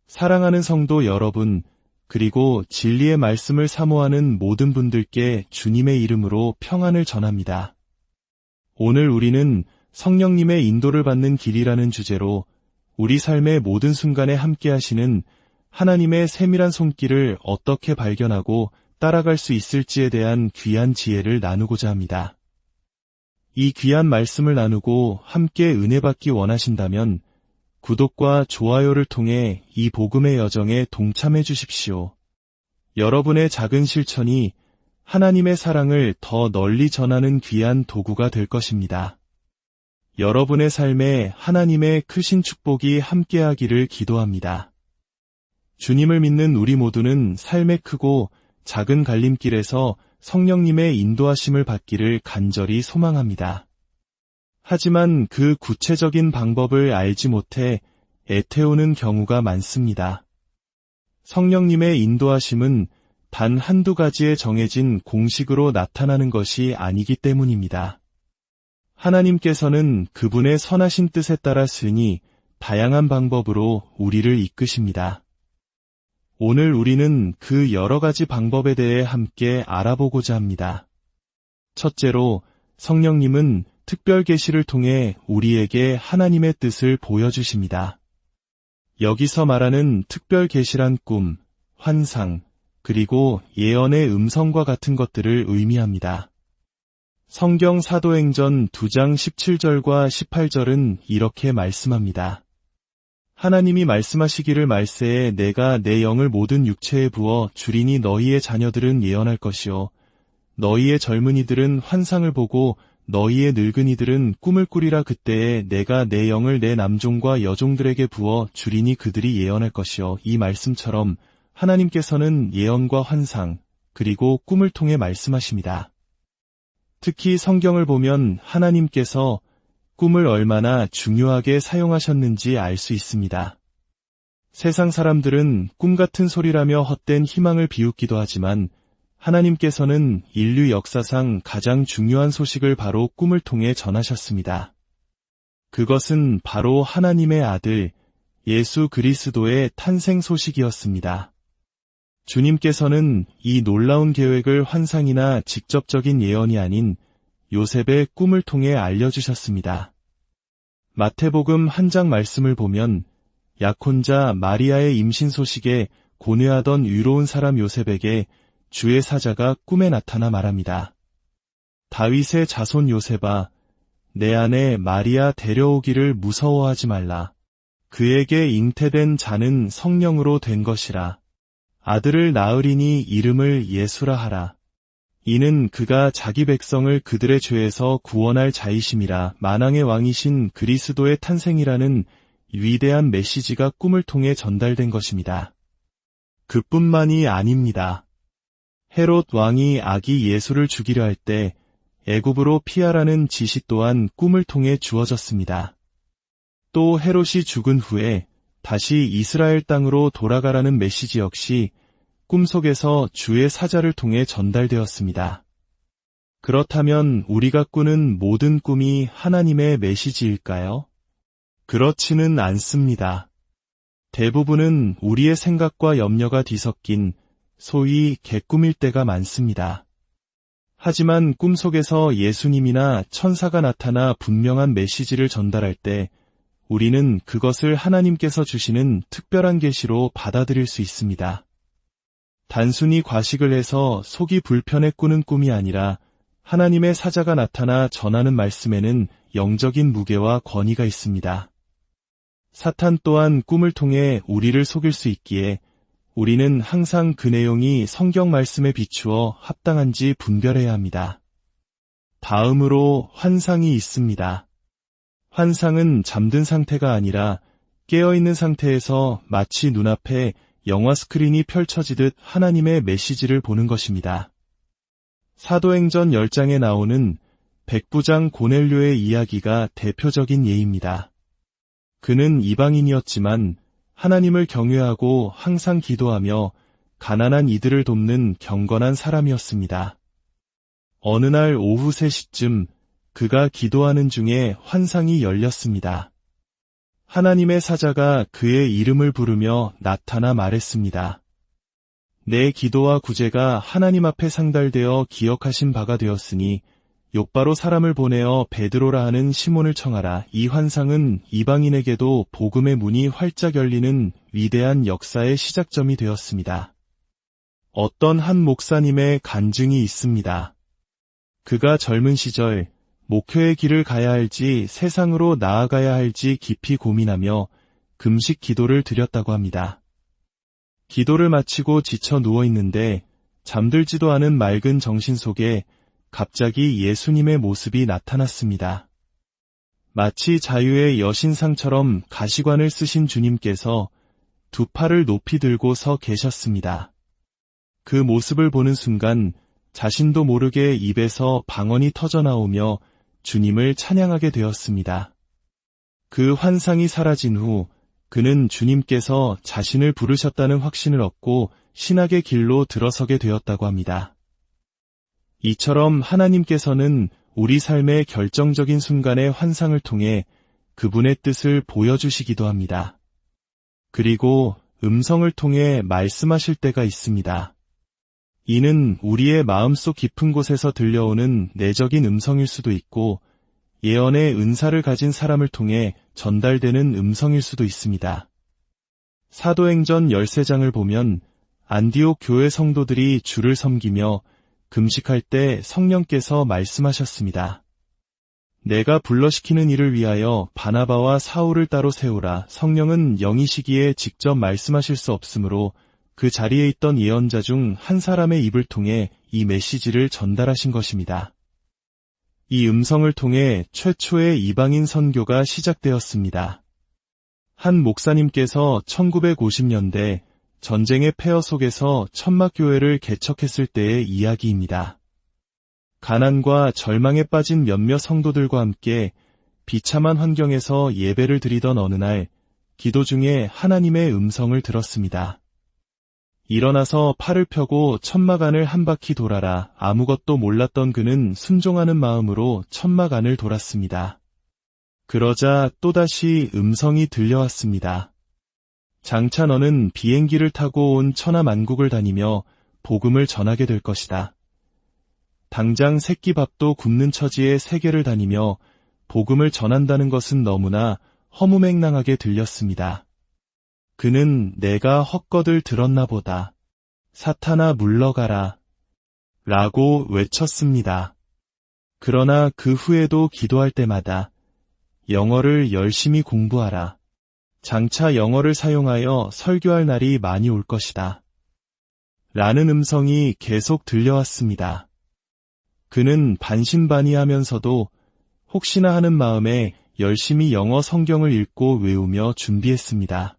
사랑하는 성도 여러분, 그리고 진리의 말씀을 사모하는 모든 분들께 주님의 이름으로 평안을 전합니다. 오늘 우리는 성령님의 인도를 받는 길이라는 주제로 우리 삶의 모든 순간에 함께 하시는 하나님의 세밀한 손길을 어떻게 발견하고 따라갈 수 있을지에 대한 귀한 지혜를 나누고자 합니다. 이 귀한 말씀을 나누고 함께 은혜 받기 원하신다면 구독과 좋아요를 통해 이 복음의 여정에 동참해 주십시오. 여러분의 작은 실천이 하나님의 사랑을 더 널리 전하는 귀한 도구가 될 것입니다. 여러분의 삶에 하나님의 크신 축복이 함께하기를 기도합니다. 주님을 믿는 우리 모두는 삶의 크고 작은 갈림길에서 성령님의 인도하심을 받기를 간절히 소망합니다. 하지만 그 구체적인 방법을 알지 못해 애태우는 경우가 많습니다. 성령님의 인도하심은 단 한두 가지의 정해진 공식으로 나타나는 것이 아니기 때문입니다. 하나님께서는 그분의 선하신 뜻에 따라 쓰니 다양한 방법으로 우리를 이끄십니다. 오늘 우리는 그 여러 가지 방법에 대해 함께 알아보고자 합니다. 첫째로, 성령님은 특별 계시를 통해 우리에게 하나님의 뜻을 보여주십니다. 여기서 말하는 특별 계시란 꿈, 환상, 그리고 예언의 음성과 같은 것들을 의미합니다. 성경 사도행전 2장 17절과 18절은 이렇게 말씀합니다. 하나님이 말씀하시기를 말세에 내가 내 영을 모든 육체에 부어 주리니 너희의 자녀들은 예언할 것이요 너희의 젊은이들은 환상을 보고 너희의 늙은이들은 꿈을 꾸리라. 그때에 내가 내 영을 내 남종과 여종들에게 부어 주리니 그들이 예언할 것이요. 이 말씀처럼 하나님께서는 예언과 환상 그리고 꿈을 통해 말씀하십니다. 특히 성경을 보면 하나님께서 꿈을 얼마나 중요하게 사용하셨는지 알 수 있습니다. 세상 사람들은 꿈 같은 소리라며 헛된 희망을 비웃기도 하지만 하나님께서는 인류 역사상 가장 중요한 소식을 바로 꿈을 통해 전하셨습니다. 그것은 바로 하나님의 아들 예수 그리스도의 탄생 소식이었습니다. 주님께서는 이 놀라운 계획을 환상이나 직접적인 예언이 아닌 요셉의 꿈을 통해 알려주셨습니다. 마태복음 1장 말씀을 보면 약혼자 마리아의 임신 소식에 고뇌하던 의로운 사람 요셉에게 주의 사자가 꿈에 나타나 말합니다. 다윗의 자손 요셉아, 내 아내 마리아 데려오기를 무서워하지 말라. 그에게 잉태된 자는 성령으로 된 것이라. 아들을 낳으리니 이름을 예수라 하라. 이는 그가 자기 백성을 그들의 죄에서 구원할 자이심이라. 만왕의 왕이신 그리스도의 탄생이라는 위대한 메시지가 꿈을 통해 전달된 것입니다. 그뿐만이 아닙니다. 헤롯 왕이 아기 예수를 죽이려 할 때 애굽으로 피하라는 지시 또한 꿈을 통해 주어졌습니다. 또 헤롯이 죽은 후에 다시 이스라엘 땅으로 돌아가라는 메시지 역시 꿈속에서 주의 사자를 통해 전달되었습니다. 그렇다면 우리가 꾸는 모든 꿈이 하나님의 메시지일까요? 그렇지는 않습니다. 대부분은 우리의 생각과 염려가 뒤섞인 소위 개꿈일 때가 많습니다. 하지만 꿈속에서 예수님이나 천사가 나타나 분명한 메시지를 전달할 때 우리는 그것을 하나님께서 주시는 특별한 계시로 받아들일 수 있습니다. 단순히 과식을 해서 속이 불편해 꾸는 꿈이 아니라 하나님의 사자가 나타나 전하는 말씀에는 영적인 무게와 권위가 있습니다. 사탄 또한 꿈을 통해 우리를 속일 수 있기에 우리는 항상 그 내용이 성경 말씀에 비추어 합당한지 분별해야 합니다. 다음으로 환상이 있습니다. 환상은 잠든 상태가 아니라 깨어있는 상태에서 마치 눈앞에 영화 스크린이 펼쳐지듯 하나님의 메시지를 보는 것입니다. 사도행전 10장에 나오는 백부장 고넬료의 이야기가 대표적인 예입니다. 그는 이방인이었지만 하나님을 경외하고 항상 기도하며 가난한 이들을 돕는 경건한 사람이었습니다. 어느 날 오후 3시쯤 그가 기도하는 중에 환상이 열렸습니다. 하나님의 사자가 그의 이름을 부르며 나타나 말했습니다. 내 기도와 구제가 하나님 앞에 상달되어 기억하신 바가 되었으니 욥바로 사람을 보내어 베드로라 하는 시몬을 청하라. 이 환상은 이방인에게도 복음의 문이 활짝 열리는 위대한 역사의 시작점이 되었습니다. 어떤 한 목사님의 간증이 있습니다. 그가 젊은 시절 목회의 길을 가야 할지 세상으로 나아가야 할지 깊이 고민하며 금식 기도를 드렸다고 합니다. 기도를 마치고 지쳐 누워 있는데 잠들지도 않은 맑은 정신 속에 갑자기 예수님의 모습이 나타났습니다. 마치 자유의 여신상처럼 가시관을 쓰신 주님께서 두 팔을 높이 들고 서 계셨습니다. 그 모습을 보는 순간 자신도 모르게 입에서 방언이 터져나오며 주님을 찬양하게 되었습니다. 그 환상이 사라진 후 그는 주님께서 자신을 부르셨다는 확신을 얻고 신학의 길로 들어서게 되었다고 합니다. 이처럼 하나님께서는 우리 삶의 결정적인 순간의 환상을 통해 그분의 뜻을 보여주시기도 합니다. 그리고 음성을 통해 말씀하실 때가 있습니다. 이는 우리의 마음속 깊은 곳에서 들려오는 내적인 음성일 수도 있고 예언의 은사를 가진 사람을 통해 전달되는 음성일 수도 있습니다. 사도행전 13장을 보면 안디옥 교회 성도들이 주를 섬기며 금식할 때 성령께서 말씀하셨습니다. 내가 불러시키는 일을 위하여 바나바와 사울을 따로 세우라. 성령은 영이시기에 직접 말씀하실 수 없으므로 그 자리에 있던 예언자 중 한 사람의 입을 통해 이 메시지를 전달하신 것입니다. 이 음성을 통해 최초의 이방인 선교가 시작되었습니다. 한 목사님께서 1950년대 전쟁의 폐허 속에서 천막교회를 개척했을 때의 이야기입니다. 가난과 절망에 빠진 몇몇 성도들과 함께 비참한 환경에서 예배를 드리던 어느 날 기도 중에 하나님의 음성을 들었습니다. 일어나서 팔을 펴고 천막 안을 한 바퀴 돌아라. 아무것도 몰랐던 그는 순종하는 마음으로 천막 안을 돌았습니다. 그러자 또다시 음성이 들려왔습니다. 장차 너는 비행기를 타고 온 천하만국을 다니며 복음을 전하게 될 것이다. 당장 새끼밥도 굶는 처지의 세계를 다니며 복음을 전한다는 것은 너무나 허무맹랑하게 들렸습니다. 그는 내가 헛것을 들었나 보다. 사탄아 물러가라. 라고 외쳤습니다. 그러나 그 후에도 기도할 때마다 영어를 열심히 공부하라. 장차 영어를 사용하여 설교할 날이 많이 올 것이다. 라는 음성이 계속 들려왔습니다. 그는 반신반의하면서도 혹시나 하는 마음에 열심히 영어 성경을 읽고 외우며 준비했습니다.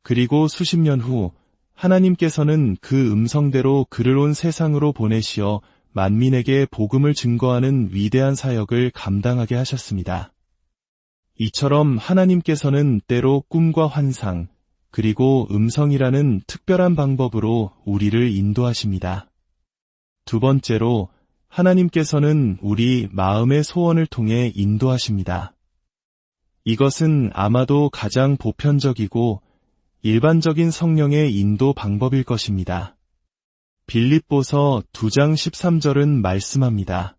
그리고 수십 년 후 하나님께서는 그 음성대로 그를 온 세상으로 보내시어 만민에게 복음을 증거하는 위대한 사역을 감당하게 하셨습니다. 이처럼 하나님께서는 때로 꿈과 환상, 그리고 음성이라는 특별한 방법으로 우리를 인도하십니다. 두 번째로 하나님께서는 우리 마음의 소원을 통해 인도하십니다. 이것은 아마도 가장 보편적이고 일반적인 성령의 인도 방법일 것입니다. 빌립보서 2장 13절은 말씀합니다.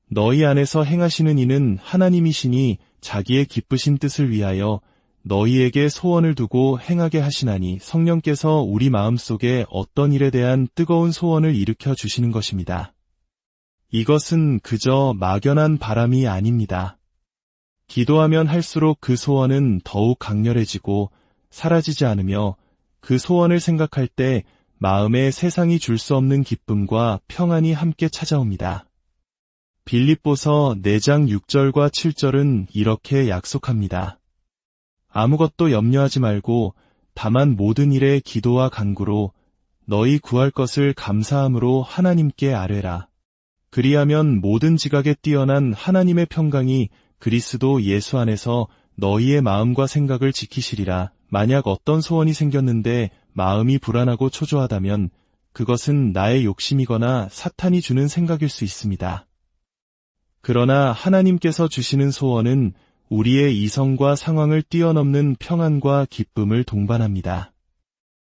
너희 안에서 행하시는 이는 하나님이시니 자기의 기쁘신 뜻을 위하여 너희에게 소원을 두고 행하게 하시나니 성령께서 우리 마음속에 어떤 일에 대한 뜨거운 소원을 일으켜 주시는 것입니다. 이것은 그저 막연한 바람이 아닙니다. 기도하면 할수록 그 소원은 더욱 강렬해지고 사라지지 않으며 그 소원을 생각할 때 마음에 세상이 줄 수 없는 기쁨과 평안이 함께 찾아옵니다. 빌립보서 4장 6절과 7절은 이렇게 약속합니다. 아무것도 염려하지 말고 다만 모든 일에 기도와 간구로 너희 구할 것을 감사함으로 하나님께 아뢰라. 그리하면 모든 지각에 뛰어난 하나님의 평강이 그리스도 예수 안에서 너희의 마음과 생각을 지키시리라. 만약 어떤 소원이 생겼는데 마음이 불안하고 초조하다면 그것은 나의 욕심이거나 사탄이 주는 생각일 수 있습니다. 그러나 하나님께서 주시는 소원은 우리의 이성과 상황을 뛰어넘는 평안과 기쁨을 동반합니다.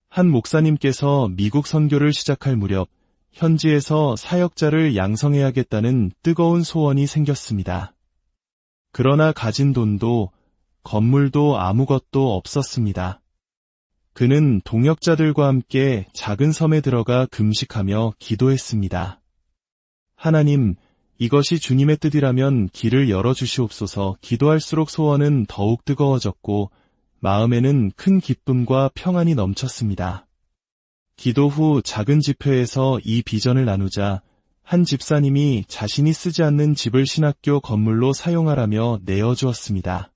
한 목사님께서 미국 선교를 시작할 무렵 현지에서 사역자를 양성해야겠다는 뜨거운 소원이 생겼습니다. 그러나 가진 돈도 건물도 아무것도 없었습니다. 그는 동역자들과 함께 작은 섬에 들어가 금식하며 기도했습니다. 하나님, 이것이 주님의 뜻이라면 길을 열어주시옵소서. 기도할수록 소원은 더욱 뜨거워졌고 마음에는 큰 기쁨과 평안이 넘쳤습니다. 기도 후 작은 집회에서 이 비전을 나누자 한 집사님이 자신이 쓰지 않는 집을 신학교 건물로 사용하라며 내어주었습니다.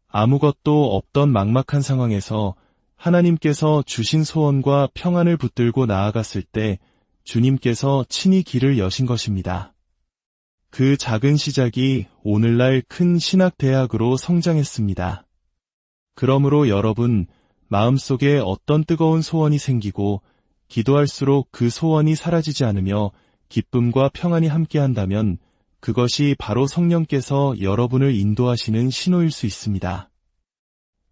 아무것도 없던 막막한 상황에서 하나님께서 주신 소원과 평안을 붙들고 나아갔을 때 주님께서 친히 길을 여신 것입니다. 그 작은 시작이 오늘날 큰 신학대학으로 성장했습니다. 그러므로 여러분, 마음속에 어떤 뜨거운 소원이 생기고 기도할수록 그 소원이 사라지지 않으며 기쁨과 평안이 함께한다면 그것이 바로 성령께서 여러분을 인도하시는 신호일 수 있습니다.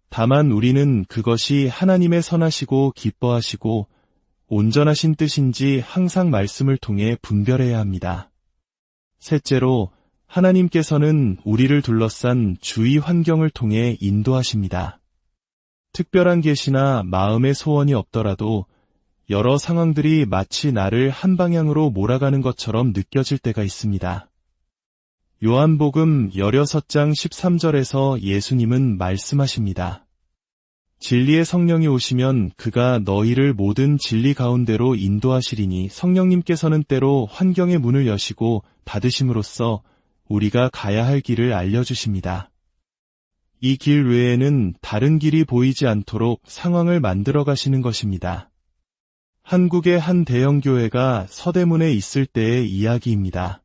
다만 우리는 그것이 하나님의 선하시고 기뻐하시고 온전하신 뜻인지 항상 말씀을 통해 분별해야 합니다. 셋째로, 하나님께서는 우리를 둘러싼 주위 환경을 통해 인도하십니다. 특별한 계시나 마음의 소원이 없더라도 여러 상황들이 마치 나를 한 방향으로 몰아가는 것처럼 느껴질 때가 있습니다. 요한복음 16장 13절에서 예수님은 말씀하십니다. 진리의 성령이 오시면 그가 너희를 모든 진리 가운데로 인도하시리니 성령님께서는 때로 환경의 문을 여시고 닫으심으로써 우리가 가야 할 길을 알려주십니다. 이 길 외에는 다른 길이 보이지 않도록 상황을 만들어 가시는 것입니다. 한국의 한 대형교회가 서대문에 있을 때의 이야기입니다.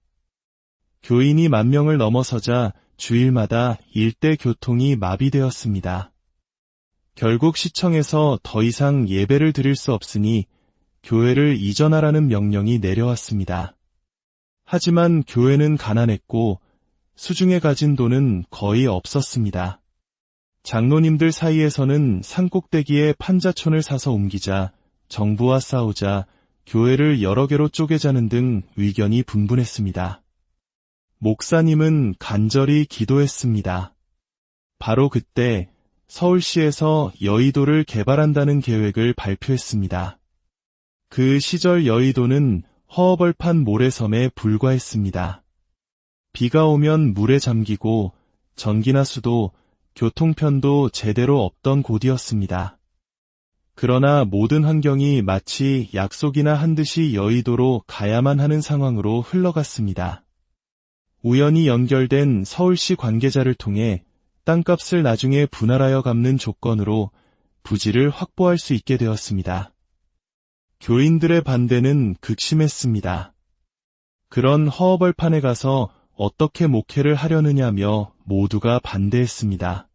교인이 10,000명을 넘어서자 주일마다 일대 교통이 마비되었습니다. 결국 시청에서 더 이상 예배를 드릴 수 없으니 교회를 이전하라는 명령이 내려왔습니다. 하지만 교회는 가난했고 수중에 가진 돈은 거의 없었습니다. 장로님들 사이에서는 산꼭대기에 판자촌을 사서 옮기자, 정부와 싸우자, 교회를 여러 개로 쪼개자는 등 의견이 분분했습니다. 목사님은 간절히 기도했습니다. 바로 그때 서울시에서 여의도를 개발한다는 계획을 발표했습니다. 그 시절 여의도는 허허벌판 모래섬에 불과했습니다. 비가 오면 물에 잠기고 전기나 수도, 교통편도 제대로 없던 곳이었습니다. 그러나 모든 환경이 마치 약속이나 한 듯이 여의도로 가야만 하는 상황으로 흘러갔습니다. 우연히 연결된 서울시 관계자를 통해 땅값을 나중에 분할하여 갚는 조건으로 부지를 확보할 수 있게 되었습니다. 교인들의 반대는 극심했습니다. 그런 허허벌판에 가서 어떻게 목회를 하려느냐며 모두가 반대했습니다.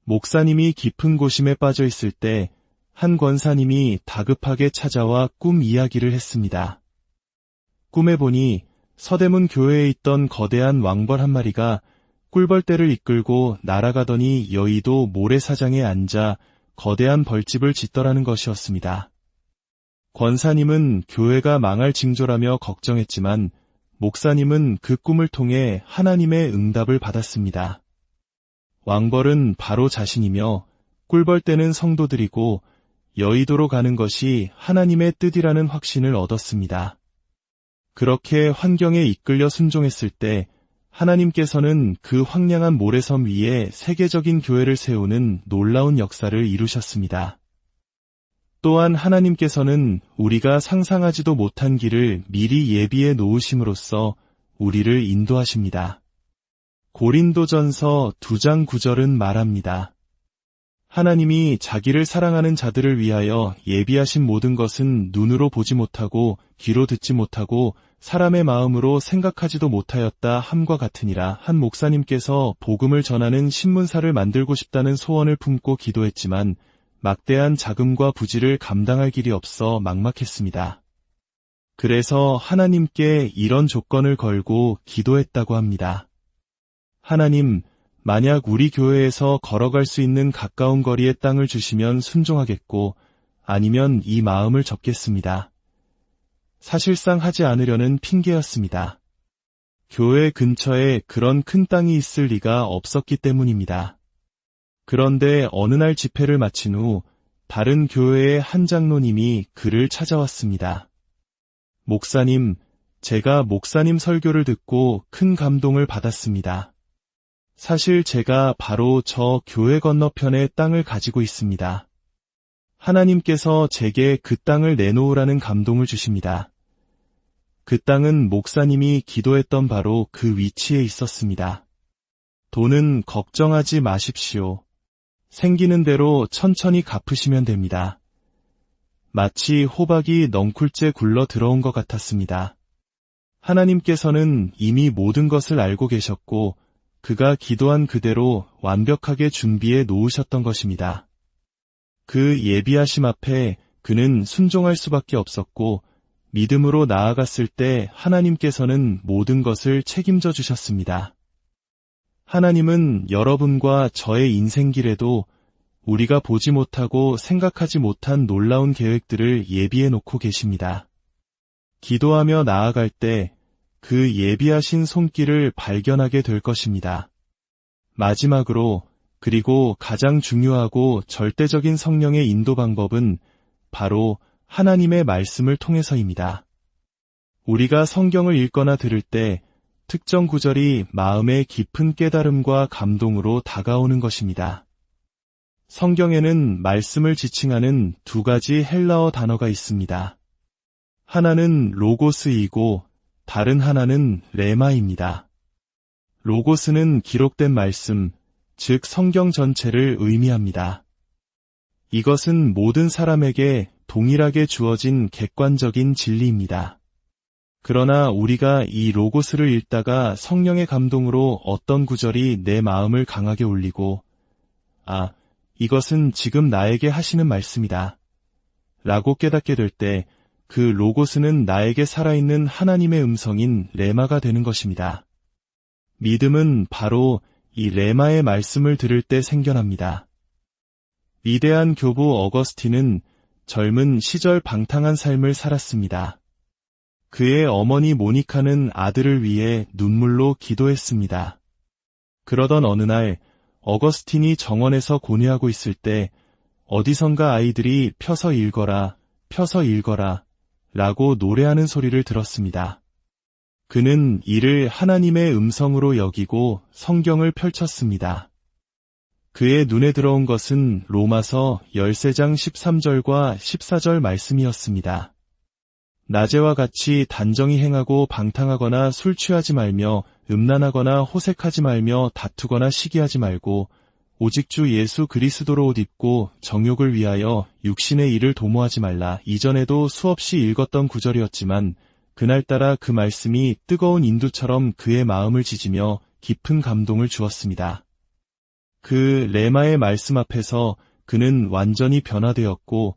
목사님이 깊은 고심에 빠져 있을 때 한 권사님이 다급하게 찾아와 꿈 이야기를 했습니다. 꿈에 보니 서대문 교회에 있던 거대한 왕벌 한 마리가 꿀벌떼를 이끌고 날아가더니 여의도 모래사장에 앉아 거대한 벌집을 짓더라는 것이었습니다. 권사님은 교회가 망할 징조라며 걱정했지만 목사님은 그 꿈을 통해 하나님의 응답을 받았습니다. 왕벌은 바로 자신이며 꿀벌떼는 성도들이고 여의도로 가는 것이 하나님의 뜻이라는 확신을 얻었습니다. 그렇게 환경에 이끌려 순종했을 때 하나님께서는 그 황량한 모래섬 위에 세계적인 교회를 세우는 놀라운 역사를 이루셨습니다. 또한 하나님께서는 우리가 상상하지도 못한 길을 미리 예비해 놓으심으로써 우리를 인도하십니다. 고린도전서 2장 9절은 말합니다. 하나님이 자기를 사랑하는 자들을 위하여 예비하신 모든 것은 눈으로 보지 못하고 귀로 듣지 못하고 사람의 마음으로 생각하지도 못하였다 함과 같으니라. 한 목사님께서 복음을 전하는 신문사를 만들고 싶다는 소원을 품고 기도했지만 막대한 자금과 부지를 감당할 길이 없어 막막했습니다. 그래서 하나님께 이런 조건을 걸고 기도했다고 합니다. 하나님, 만약 우리 교회에서 걸어갈 수 있는 가까운 거리의 땅을 주시면 순종하겠고 아니면 이 마음을 접겠습니다. 사실상 하지 않으려는 핑계였습니다. 교회 근처에 그런 큰 땅이 있을 리가 없었기 때문입니다. 그런데 어느 날 집회를 마친 후 다른 교회의 한 장로님이 그를 찾아왔습니다. 목사님, 제가 목사님 설교를 듣고 큰 감동을 받았습니다. 사실 제가 바로 저 교회 건너편에 땅을 가지고 있습니다. 하나님께서 제게 그 땅을 내놓으라는 감동을 주십니다. 그 땅은 목사님이 기도했던 바로 그 위치에 있었습니다. 돈은 걱정하지 마십시오. 생기는 대로 천천히 갚으시면 됩니다. 마치 호박이 넝쿨째 굴러 들어온 것 같았습니다. 하나님께서는 이미 모든 것을 알고 계셨고 그가 기도한 그대로 완벽하게 준비해 놓으셨던 것입니다. 그 예비하심 앞에 그는 순종할 수밖에 없었고 믿음으로 나아갔을 때 하나님께서는 모든 것을 책임져 주셨습니다. 하나님은 여러분과 저의 인생길에도 우리가 보지 못하고 생각하지 못한 놀라운 계획들을 예비해 놓고 계십니다. 기도하며 나아갈 때 그 예비하신 손길을 발견하게 될 것입니다. 마지막으로 그리고 가장 중요하고 절대적인 성령의 인도 방법은 바로 하나님의 말씀을 통해서입니다. 우리가 성경을 읽거나 들을 때 특정 구절이 마음의 깊은 깨달음과 감동으로 다가오는 것입니다. 성경에는 말씀을 지칭하는 두 가지 헬라어 단어가 있습니다. 하나는 로고스이고 다른 하나는 레마입니다. 로고스는 기록된 말씀, 즉 성경 전체를 의미합니다. 이것은 모든 사람에게 동일하게 주어진 객관적인 진리입니다. 그러나 우리가 이 로고스를 읽다가 성령의 감동으로 어떤 구절이 내 마음을 강하게 울리고 이것은 지금 나에게 하시는 말씀이다 라고 깨닫게 될 때 그 로고스는 나에게 살아있는 하나님의 음성인 레마가 되는 것입니다. 믿음은 바로 이 레마의 말씀을 들을 때 생겨납니다. 위대한 교부 어거스틴은 젊은 시절 방탕한 삶을 살았습니다. 그의 어머니 모니카는 아들을 위해 눈물로 기도했습니다. 그러던 어느 날 어거스틴이 정원에서 고뇌하고 있을 때 어디선가 아이들이 펴서 읽어라, 펴서 읽어라 라고 노래하는 소리를 들었습니다. 그는 이를 하나님의 음성으로 여기고 성경을 펼쳤습니다. 그의 눈에 들어온 것은 로마서 13장 13절과 14절 말씀이었습니다. 낮에와 같이 단정히 행하고 방탕하거나 술 취하지 말며 음란하거나 호색하지 말며 다투거나 시기하지 말고 오직 주 예수 그리스도로 옷 입고 정욕을 위하여 육신의 일을 도모하지 말라. 이전에도 수없이 읽었던 구절이었지만 그날따라 그 말씀이 뜨거운 인두처럼 그의 마음을 지지며 깊은 감동을 주었습니다. 그 레마의 말씀 앞에서 그는 완전히 변화되었고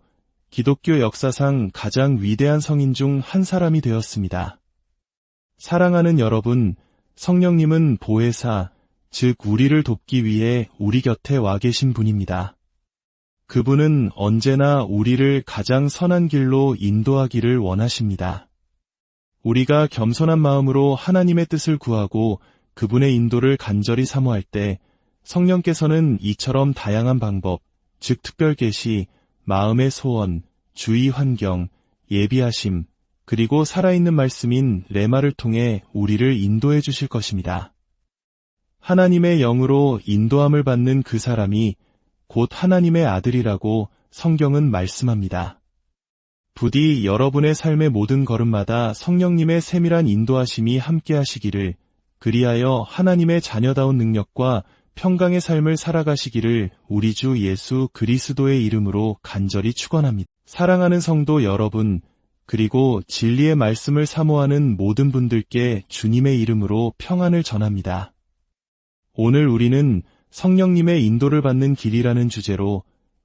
기독교 역사상 가장 위대한 성인 중 한 사람이 되었습니다. 사랑하는 여러분, 성령님은 보혜사, 즉 우리를 돕기 위해 우리 곁에 와 계신 분입니다. 그분은 언제나 우리를 가장 선한 길로 인도하기를 원하십니다. 우리가 겸손한 마음으로 하나님의 뜻을 구하고 그분의 인도를 간절히 사모할 때 성령께서는 이처럼 다양한 방법, 즉 특별 계시, 마음의 소원, 주의 환경, 예비하심, 그리고 살아있는 말씀인 레마를 통해 우리를 인도해 주실 것입니다. 하나님의 영으로 인도함을 받는 그 사람이 곧 하나님의 아들이라고 성경은 말씀합니다. 부디 여러분의 삶의 모든 걸음마다 성령님의 세밀한 인도하심이 함께 하시기를, 그리하여 하나님의 자녀다운 능력과 평강의 삶을 살아가시기를 우리 주 예수 그리스도의 이름으로 간절히 축원합니다. 사랑하는 성도 여러분, 그리고 진리의 말씀을 사모하는 모든 분들께 주님의 이름으로 평안을 전합니다. 오늘 우리는 성령님의 인도를 받는 길이라는 주제로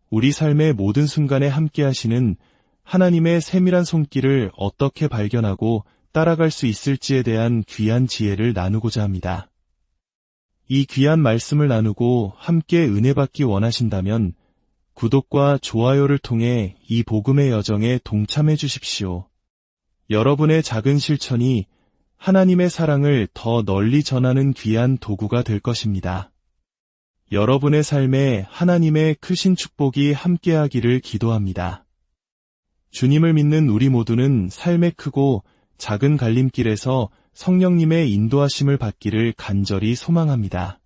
우리 삶의 모든 순간에 함께 하시는 하나님의 세밀한 손길을 어떻게 발견하고 따라갈 수 있을지에 대한 귀한 지혜를 나누고자 합니다. 이 귀한 말씀을 나누고 함께 은혜 받기 원하신다면 구독과 좋아요를 통해 이 복음의 여정에 동참해 주십시오. 여러분의 작은 실천이 하나님의 사랑을 더 널리 전하는 귀한 도구가 될 것입니다. 여러분의 삶에 하나님의 크신 축복이 함께하기를 기도합니다. 주님을 믿는 우리 모두는 삶의 크고 작은 갈림길에서 성령님의 인도하심을 받기를 간절히 소망합니다.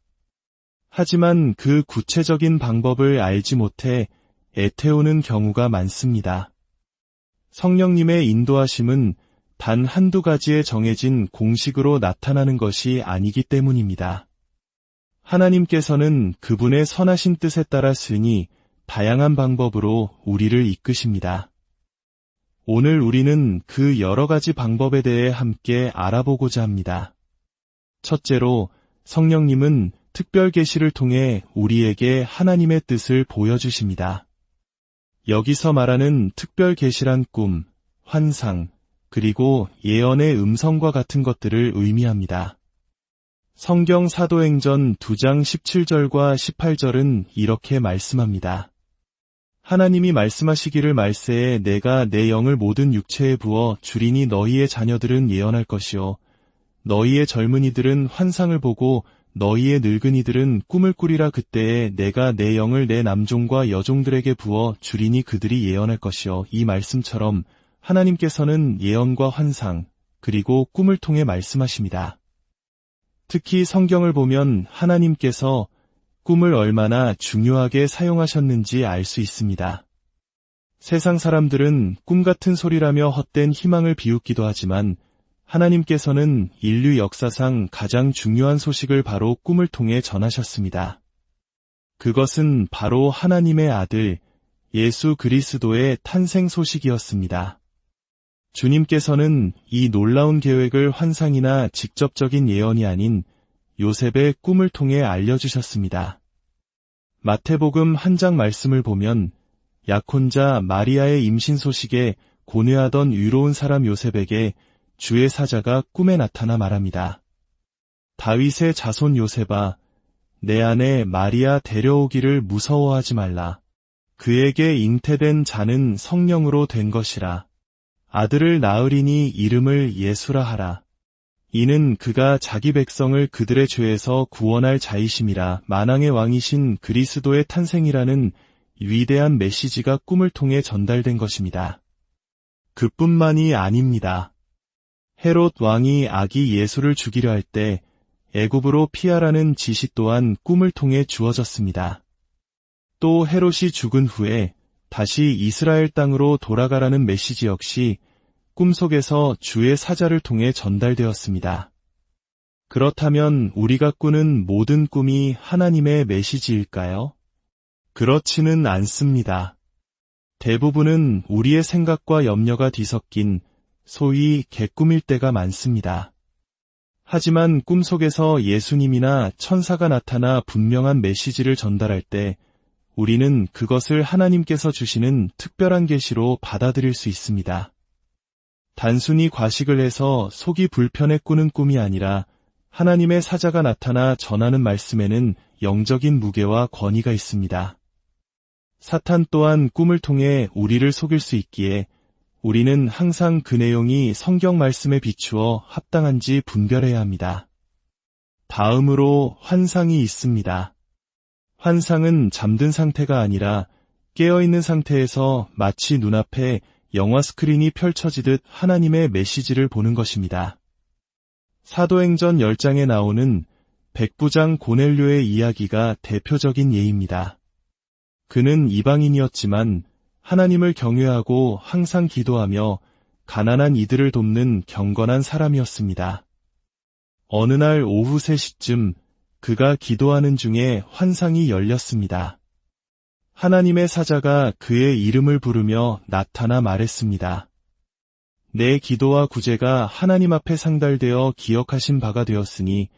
하지만 그 구체적인 방법을 알지 못해 애태우는 경우가 많습니다. 성령님의 인도하심은 단 한두 가지의 정해진 공식으로 나타나는 것이 아니기 때문입니다. 하나님께서는 그분의 선하신 뜻에 따라 쓰니 다양한 방법으로 우리를 이끄십니다. 오늘 우리는 그 여러 가지 방법에 대해 함께 알아보고자 합니다. 첫째로, 성령님은 특별 계시를 통해 우리에게 하나님의 뜻을 보여주십니다. 여기서 말하는 특별 계시란 꿈, 환상, 그리고 예언의 음성과 같은 것들을 의미합니다. 성경 사도행전 2장 17절과 18절은 이렇게 말씀합니다. 하나님이 말씀하시기를 말세에 내가 내 영을 모든 육체에 부어 주리니 너희의 자녀들은 예언할 것이요 너희의 젊은이들은 환상을 보고 너희의 늙은이들은 꿈을 꾸리라. 그때에 내가 내 영을 내 남종과 여종들에게 부어 주리니 그들이 예언할 것이요. 이 말씀처럼 하나님께서는 예언과 환상 그리고 꿈을 통해 말씀하십니다. 특히 성경을 보면 하나님께서 꿈을 얼마나 중요하게 사용하셨는지 알 수 있습니다. 세상 사람들은 꿈 같은 소리라며 헛된 희망을 비웃기도 하지만 하나님께서는 인류 역사상 가장 중요한 소식을 바로 꿈을 통해 전하셨습니다. 그것은 바로 하나님의 아들 예수 그리스도의 탄생 소식이었습니다. 주님께서는 이 놀라운 계획을 환상이나 직접적인 예언이 아닌 요셉의 꿈을 통해 알려주셨습니다. 마태복음 1장 말씀을 보면 약혼자 마리아의 임신 소식에 고뇌하던 의로운 사람 요셉에게 주의 사자가 꿈에 나타나 말합니다. 다윗의 자손 요셉아, 내 아내 마리아 데려오기를 무서워하지 말라. 그에게 잉태된 자는 성령으로 된 것이라. 아들을 낳으리니 이름을 예수라 하라. 이는 그가 자기 백성을 그들의 죄에서 구원할 자이심이라. 만왕의 왕이신 그리스도의 탄생이라는 위대한 메시지가 꿈을 통해 전달된 것입니다. 그뿐만이 아닙니다. 헤롯 왕이 아기 예수를 죽이려 할 때 애굽으로 피하라는 지시 또한 꿈을 통해 주어졌습니다. 또 헤롯이 죽은 후에 다시 이스라엘 땅으로 돌아가라는 메시지 역시 꿈속에서 주의 사자를 통해 전달되었습니다. 그렇다면 우리가 꾸는 모든 꿈이 하나님의 메시지일까요? 그렇지는 않습니다. 대부분은 우리의 생각과 염려가 뒤섞인 소위 개꿈일 때가 많습니다. 하지만 꿈속에서 예수님이나 천사가 나타나 분명한 메시지를 전달할 때 우리는 그것을 하나님께서 주시는 특별한 계시로 받아들일 수 있습니다. 단순히 과식을 해서 속이 불편해 꾸는 꿈이 아니라 하나님의 사자가 나타나 전하는 말씀에는 영적인 무게와 권위가 있습니다. 사탄 또한 꿈을 통해 우리를 속일 수 있기에 우리는 항상 그 내용이 성경 말씀에 비추어 합당한지 분별해야 합니다. 다음으로 환상이 있습니다. 환상은 잠든 상태가 아니라 깨어있는 상태에서 마치 눈앞에 영화 스크린이 펼쳐지듯 하나님의 메시지를 보는 것입니다. 사도행전 10장에 나오는 백부장 고넬료의 이야기가 대표적인 예입니다. 그는 이방인이었지만 하나님을 경외하고 항상 기도하며 가난한 이들을 돕는 경건한 사람이었습니다. 어느 날 오후 3시쯤 그가 기도하는 중에 환상이 열렸습니다. 하나님의 사자가 그의 이름을 부르며 나타나 말했습니다. 내 기도와 구제가 하나님 앞에 상달되어 기억하신 바가 되었으니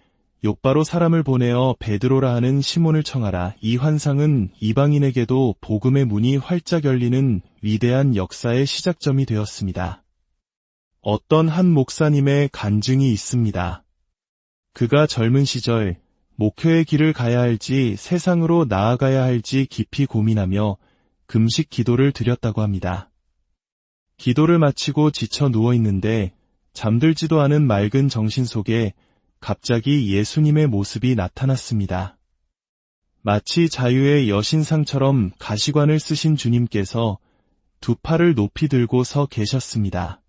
욥바로 사람을 보내어 베드로라 하는 시몬을 청하라. 이 환상은 이방인에게도 복음의 문이 활짝 열리는 위대한 역사의 시작점이 되었습니다. 어떤 한 목사님의 간증이 있습니다. 그가 젊은 시절 목회의 길을 가야 할지 세상으로 나아가야 할지 깊이 고민하며 금식 기도를 드렸다고 합니다. 기도를 마치고 지쳐 누워 있는데 잠들지도 않은 맑은 정신 속에 갑자기 예수님의 모습이 나타났습니다. 마치 자유의 여신상처럼 가시관을 쓰신 주님께서 두 팔을 높이 들고 서 계셨습니다.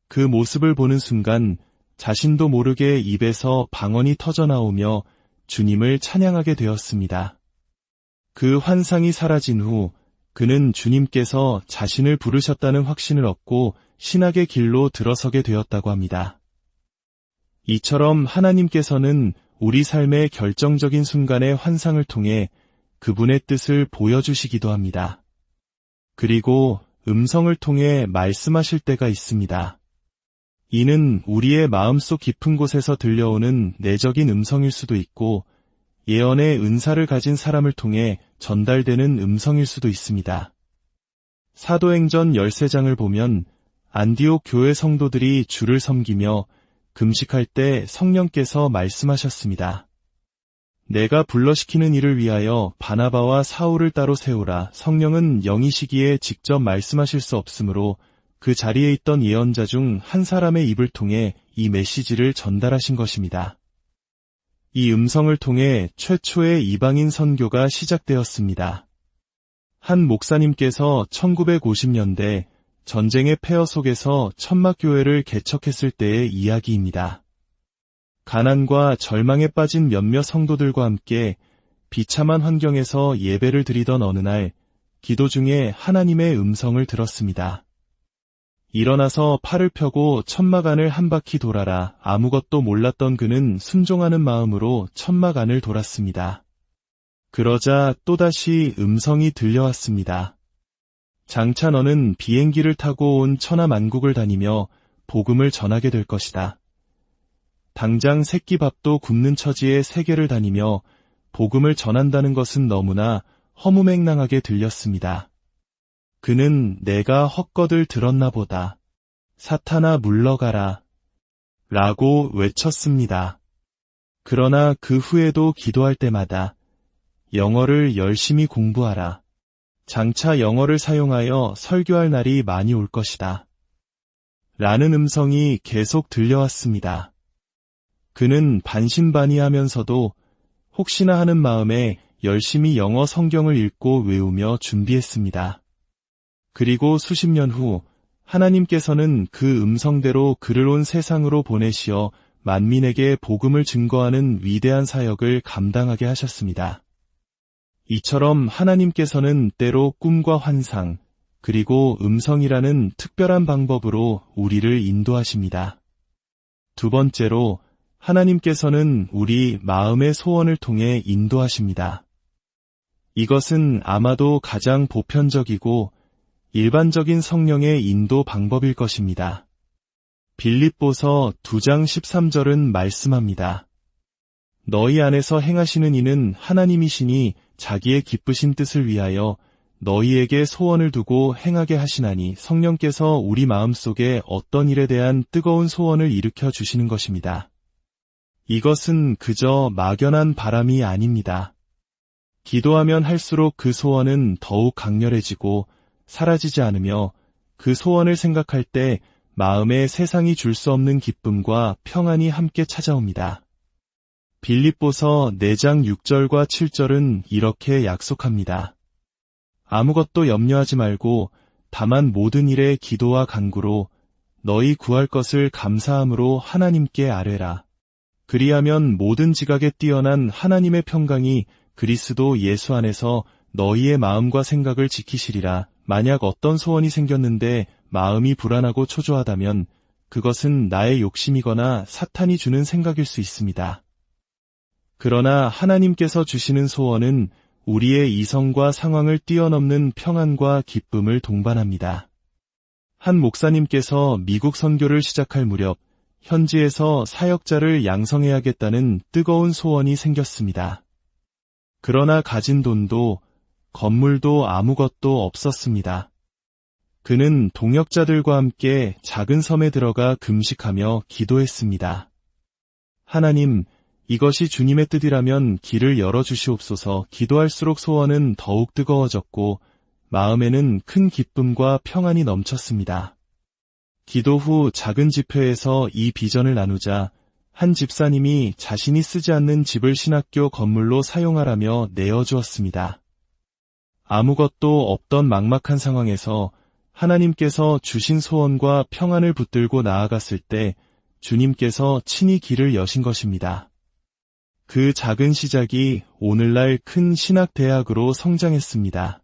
그 모습을 보는 순간 자신도 모르게 입에서 방언이 터져나오며 주님을 찬양하게 되었습니다. 그 환상이 사라진 후 그는 주님께서 자신을 부르셨다는 확신을 얻고 신학의 길로 들어서게 되었다고 합니다. 이처럼 하나님께서는 우리 삶의 결정적인 순간의 환상을 통해 그분의 뜻을 보여주시기도 합니다. 그리고 음성을 통해 말씀하실 때가 있습니다. 이는 우리의 마음속 깊은 곳에서 들려오는 내적인 음성일 수도 있고 예언의 은사를 가진 사람을 통해 전달되는 음성일 수도 있습니다. 사도행전 13장을 보면 안디옥 교회 성도들이 주를 섬기며 금식할 때 성령께서 말씀하셨습니다. 내가 불러시키는 일을 위하여 바나바와 사울을 따로 세우라. 성령은 영이시기에 직접 말씀하실 수 없으므로 그 자리에 있던 예언자 중 한 사람의 입을 통해 이 메시지를 전달하신 것입니다. 이 음성을 통해 최초의 이방인 선교가 시작되었습니다. 한 목사님께서 1950년대 전쟁의 폐허 속에서 천막교회를 개척했을 때의 이야기입니다. 가난과 절망에 빠진 몇몇 성도들과 함께 비참한 환경에서 예배를 드리던 어느 날 기도 중에 하나님의 음성을 들었습니다. 일어나서 팔을 펴고 천막 안을 한 바퀴 돌아라. 아무것도 몰랐던 그는 순종하는 마음으로 천막 안을 돌았습니다. 그러자 또다시 음성이 들려왔습니다. 장차 너는 비행기를 타고 온 천하만국을 다니며 복음을 전하게 될 것이다. 당장 새끼밥도 굶는 처지의 세계를 다니며 복음을 전한다는 것은 너무나 허무맹랑하게 들렸습니다. 그는 내가 헛것을 들었나 보다. 사탄아 물러가라. 라고 외쳤습니다. 그러나 그 후에도 기도할 때마다 영어를 열심히 공부하라. 장차 영어를 사용하여 설교할 날이 많이 올 것이다. 라는 음성이 계속 들려왔습니다. 그는 반신반의하면서도 혹시나 하는 마음에 열심히 영어 성경을 읽고 외우며 준비했습니다. 그리고 수십 년 후 하나님께서는 그 음성대로 그를 온 세상으로 보내시어 만민에게 복음을 증거하는 위대한 사역을 감당하게 하셨습니다. 이처럼 하나님께서는 때로 꿈과 환상, 그리고 음성이라는 특별한 방법으로 우리를 인도하십니다. 두 번째로 하나님께서는 우리 마음의 소원을 통해 인도하십니다. 이것은 아마도 가장 보편적이고 일반적인 성령의 인도 방법일 것입니다. 빌립보서 2장 13절은 말씀합니다. 너희 안에서 행하시는 이는 하나님이시니 자기의 기쁘신 뜻을 위하여 너희에게 소원을 두고 행하게 하시나니 성령께서 우리 마음속에 어떤 일에 대한 뜨거운 소원을 일으켜 주시는 것입니다. 이것은 그저 막연한 바람이 아닙니다. 기도하면 할수록 그 소원은 더욱 강렬해지고 사라지지 않으며 그 소원을 생각할 때 마음에 세상이 줄 수 없는 기쁨과 평안이 함께 찾아옵니다. 빌립보서 4장 6절과 7절은 이렇게 약속합니다. 아무것도 염려하지 말고 다만 모든 일에 기도와 간구로 너희 구할 것을 감사함으로 하나님께 아뢰라. 그리하면 모든 지각에 뛰어난 하나님의 평강이 그리스도 예수 안에서 너희의 마음과 생각을 지키시리라. 만약 어떤 소원이 생겼는데 마음이 불안하고 초조하다면 그것은 나의 욕심이거나 사탄이 주는 생각일 수 있습니다. 그러나 하나님께서 주시는 소원은 우리의 이성과 상황을 뛰어넘는 평안과 기쁨을 동반합니다. 한 목사님께서 미국 선교를 시작할 무렵 현지에서 사역자를 양성해야겠다는 뜨거운 소원이 생겼습니다. 그러나 가진 돈도 건물도 아무것도 없었습니다. 그는 동역자들과 함께 작은 섬에 들어가 금식하며 기도했습니다. 하나님, 이것이 주님의 뜻이라면 길을 열어주시옵소서. 기도할수록 소원은 더욱 뜨거워졌고 마음에는 큰 기쁨과 평안이 넘쳤습니다. 기도 후 작은 집회에서 이 비전을 나누자 한 집사님이 자신이 쓰지 않는 집을 신학교 건물로 사용하라며 내어주었습니다. 아무것도 없던 막막한 상황에서 하나님께서 주신 소원과 평안을 붙들고 나아갔을 때 주님께서 친히 길을 여신 것입니다. 그 작은 시작이 오늘날 큰 신학대학으로 성장했습니다.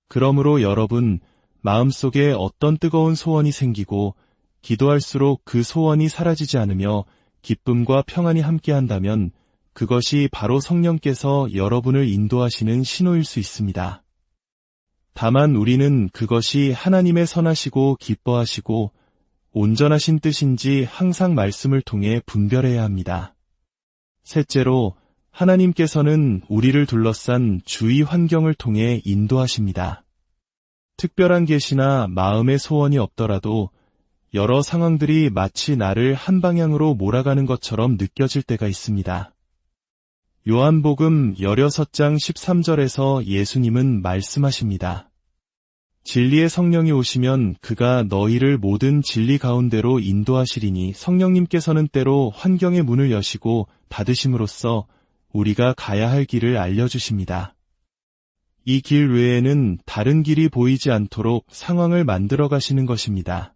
그러므로 여러분, 마음속에 어떤 뜨거운 소원이 생기고 기도할수록 그 소원이 사라지지 않으며 기쁨과 평안이 함께한다면 그것이 바로 성령께서 여러분을 인도하시는 신호일 수 있습니다. 다만 우리는 그것이 하나님의 선하시고 기뻐하시고 온전하신 뜻인지 항상 말씀을 통해 분별해야 합니다. 셋째로, 하나님께서는 우리를 둘러싼 주위 환경을 통해 인도하십니다. 특별한 계시나 마음의 소원이 없더라도 여러 상황들이 마치 나를 한 방향으로 몰아가는 것처럼 느껴질 때가 있습니다. 요한복음 16장 13절에서 예수님은 말씀하십니다. 진리의 성령이 오시면 그가 너희를 모든 진리 가운데로 인도하시리니 성령님께서는 때로 환경의 문을 여시고 닫으심으로써 우리가 가야 할 길을 알려주십니다. 이 길 외에는 다른 길이 보이지 않도록 상황을 만들어 가시는 것입니다.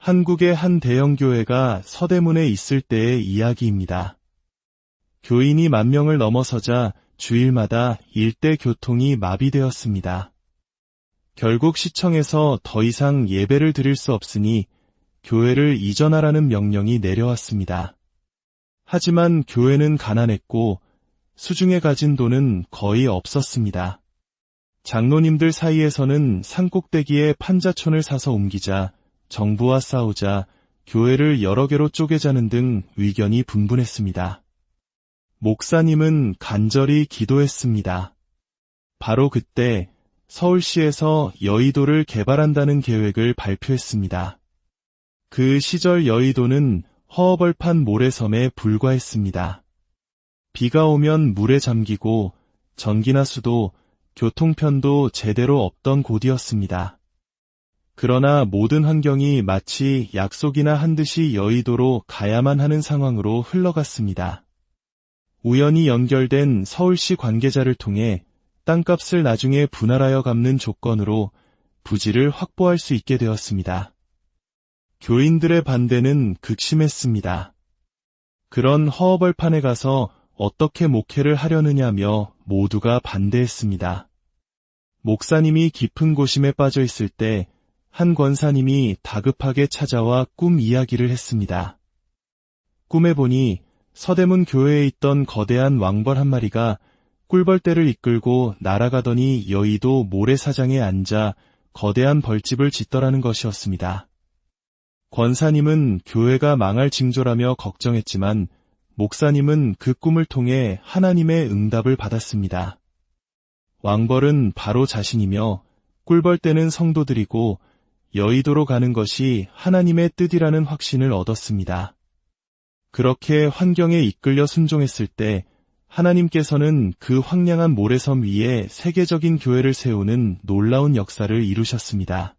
한국의 한 대형교회가 서대문에 있을 때의 이야기입니다. 교인이 10,000명을 넘어서자 주일마다 일대 교통이 마비되었습니다. 결국 시청에서 더 이상 예배를 드릴 수 없으니 교회를 이전하라는 명령이 내려왔습니다. 하지만 교회는 가난했고 수중에 가진 돈은 거의 없었습니다. 장로님들 사이에서는 산꼭대기에 판자촌을 사서 옮기자, 정부와 싸우자, 교회를 여러 개로 쪼개자는 등 의견이 분분했습니다. 목사님은 간절히 기도했습니다. 바로 그때 서울시에서 여의도를 개발한다는 계획을 발표했습니다. 그 시절 여의도는 허허벌판 모래섬에 불과했습니다. 비가 오면 물에 잠기고 전기나 수도, 교통편도 제대로 없던 곳이었습니다. 그러나 모든 환경이 마치 약속이나 한 듯이 여의도로 가야만 하는 상황으로 흘러갔습니다. 우연히 연결된 서울시 관계자를 통해 땅값을 나중에 분할하여 갚는 조건으로 부지를 확보할 수 있게 되었습니다. 교인들의 반대는 극심했습니다. 그런 허허벌판에 가서 어떻게 목회를 하려느냐며 모두가 반대했습니다. 목사님이 깊은 고심에 빠져 있을 때 한 권사님이 다급하게 찾아와 꿈 이야기를 했습니다. 꿈에 보니 서대문 교회에 있던 거대한 왕벌 한 마리가 꿀벌떼를 이끌고 날아가더니 여의도 모래사장에 앉아 거대한 벌집을 짓더라는 것이었습니다. 권사님은 교회가 망할 징조라며 걱정했지만 목사님은 그 꿈을 통해 하나님의 응답을 받았습니다. 왕벌은 바로 자신이며 꿀벌떼는 성도들이고 여의도로 가는 것이 하나님의 뜻이라는 확신을 얻었습니다. 그렇게 환경에 이끌려 순종했을 때 하나님께서는 그 황량한 모래섬 위에 세계적인 교회를 세우는 놀라운 역사를 이루셨습니다.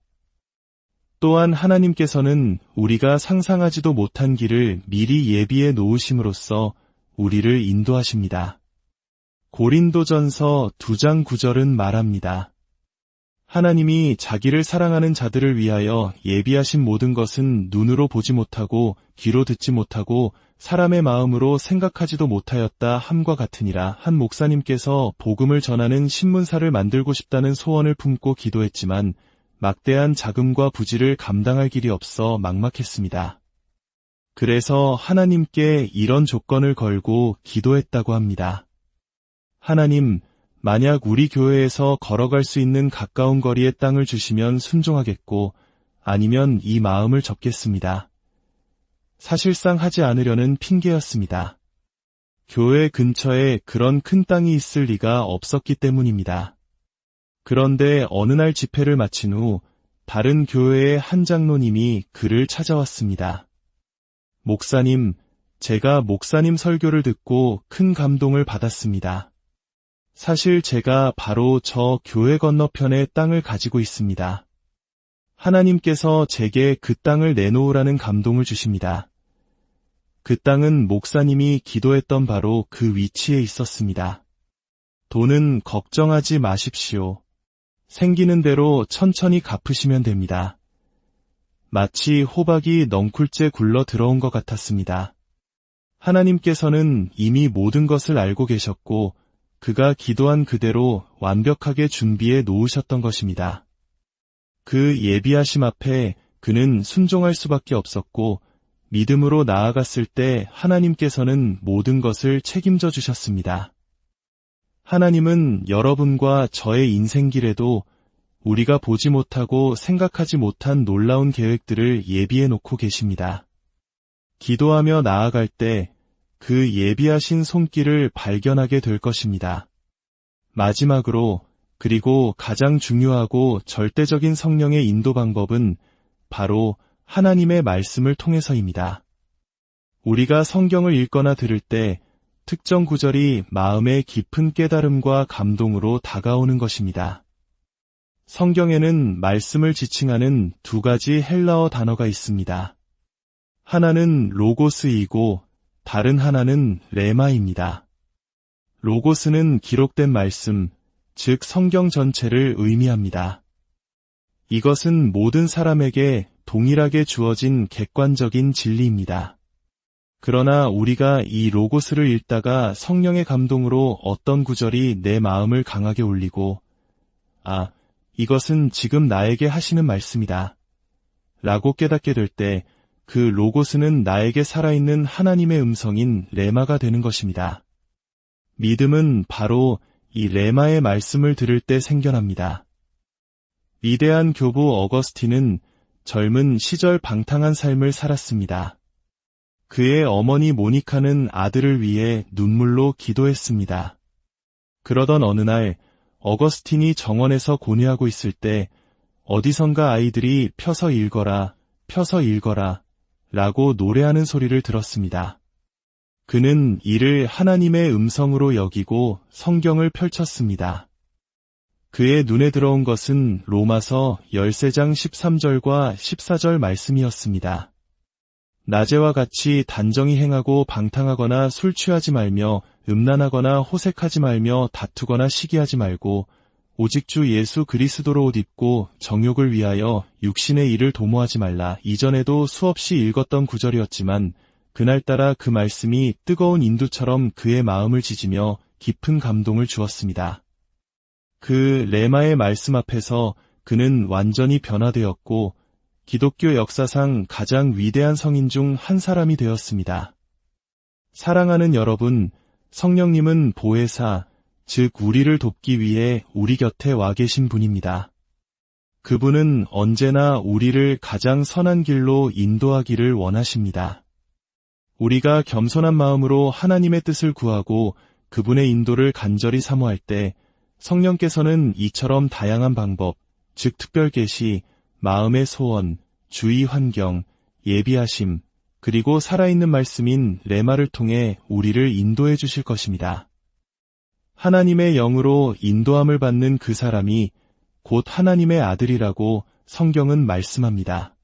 또한 하나님께서는 우리가 상상하지도 못한 길을 미리 예비해 놓으심으로써 우리를 인도하십니다. 고린도전서 2장 9절은 말합니다. 하나님이 자기를 사랑하는 자들을 위하여 예비하신 모든 것은 눈으로 보지 못하고 귀로 듣지 못하고 사람의 마음으로 생각하지도 못하였다 함과 같으니라. 한 목사님께서 복음을 전하는 신문사를 만들고 싶다는 소원을 품고 기도했지만 막대한 자금과 부지를 감당할 길이 없어 막막했습니다. 그래서 하나님께 이런 조건을 걸고 기도했다고 합니다. 하나님, 만약 우리 교회에서 걸어갈 수 있는 가까운 거리의 땅을 주시면 순종하겠고 아니면 이 마음을 접겠습니다. 사실상 하지 않으려는 핑계였습니다. 교회 근처에 그런 큰 땅이 있을 리가 없었기 때문입니다. 그런데 어느 날 집회를 마친 후 다른 교회의 한 장로님이 그를 찾아왔습니다. 목사님, 제가 목사님 설교를 듣고 큰 감동을 받았습니다. 사실 제가 바로 저 교회 건너편에 땅을 가지고 있습니다. 하나님께서 제게 그 땅을 내놓으라는 감동을 주십니다. 그 땅은 목사님이 기도했던 바로 그 위치에 있었습니다. 돈은 걱정하지 마십시오. 생기는 대로 천천히 갚으시면 됩니다. 마치 호박이 넝쿨째 굴러 들어온 것 같았습니다. 하나님께서는 이미 모든 것을 알고 계셨고 그가 기도한 그대로 완벽하게 준비해 놓으셨던 것입니다. 그 예비하심 앞에 그는 순종할 수밖에 없었고 믿음으로 나아갔을 때 하나님께서는 모든 것을 책임져 주셨습니다. 하나님은 여러분과 저의 인생길에도 우리가 보지 못하고 생각하지 못한 놀라운 계획들을 예비해 놓고 계십니다. 기도하며 나아갈 때 그 예비하신 손길을 발견하게 될 것입니다. 마지막으로 그리고 가장 중요하고 절대적인 성령의 인도 방법은 바로 하나님의 말씀을 통해서입니다. 우리가 성경을 읽거나 들을 때 특정 구절이 마음의 깊은 깨달음과 감동으로 다가오는 것입니다. 성경에는 말씀을 지칭하는 두 가지 헬라어 단어가 있습니다. 하나는 로고스이고 다른 하나는 레마입니다. 로고스는 기록된 말씀, 즉 성경 전체를 의미합니다. 이것은 모든 사람에게 동일하게 주어진 객관적인 진리입니다. 그러나 우리가 이 로고스를 읽다가 성령의 감동으로 어떤 구절이 내 마음을 강하게 울리고 이것은 지금 나에게 하시는 말씀이다 라고 깨닫게 될 때 그 로고스는 나에게 살아있는 하나님의 음성인 레마가 되는 것입니다. 믿음은 바로 이 레마의 말씀을 들을 때 생겨납니다. 위대한 교부 어거스틴은 젊은 시절 방탕한 삶을 살았습니다. 그의 어머니 모니카는 아들을 위해 눈물로 기도했습니다. 그러던 어느 날 어거스틴이 정원에서 고뇌하고 있을 때 어디선가 아이들이 펴서 읽어라, 펴서 읽어라 라고 노래하는 소리를 들었습니다. 그는 이를 하나님의 음성으로 여기고 성경을 펼쳤습니다. 그의 눈에 들어온 것은 로마서 13장 13절과 14절 말씀이었습니다. 낮에와 같이 단정히 행하고 방탕하거나 술 취하지 말며 음란하거나 호색하지 말며 다투거나 시기하지 말고 오직 주 예수 그리스도로 옷 입고 정욕을 위하여 육신의 일을 도모하지 말라. 이전에도 수없이 읽었던 구절이었지만 그날따라 그 말씀이 뜨거운 인두처럼 그의 마음을 지지며 깊은 감동을 주었습니다. 그 레마의 말씀 앞에서 그는 완전히 변화되었고 기독교 역사상 가장 위대한 성인 중 한 사람이 되었습니다. 사랑하는 여러분, 성령님은 보혜사, 즉 우리를 돕기 위해 우리 곁에 와 계신 분입니다. 그분은 언제나 우리를 가장 선한 길로 인도하기를 원하십니다. 우리가 겸손한 마음으로 하나님의 뜻을 구하고 그분의 인도를 간절히 사모할 때 성령께서는 이처럼 다양한 방법, 즉 특별 계시, 마음의 소원, 주의 환경, 예비하심, 그리고 살아있는 말씀인 레마를 통해 우리를 인도해 주실 것입니다. 하나님의 영으로 인도함을 받는 그 사람이 곧 하나님의 아들이라고 성경은 말씀합니다.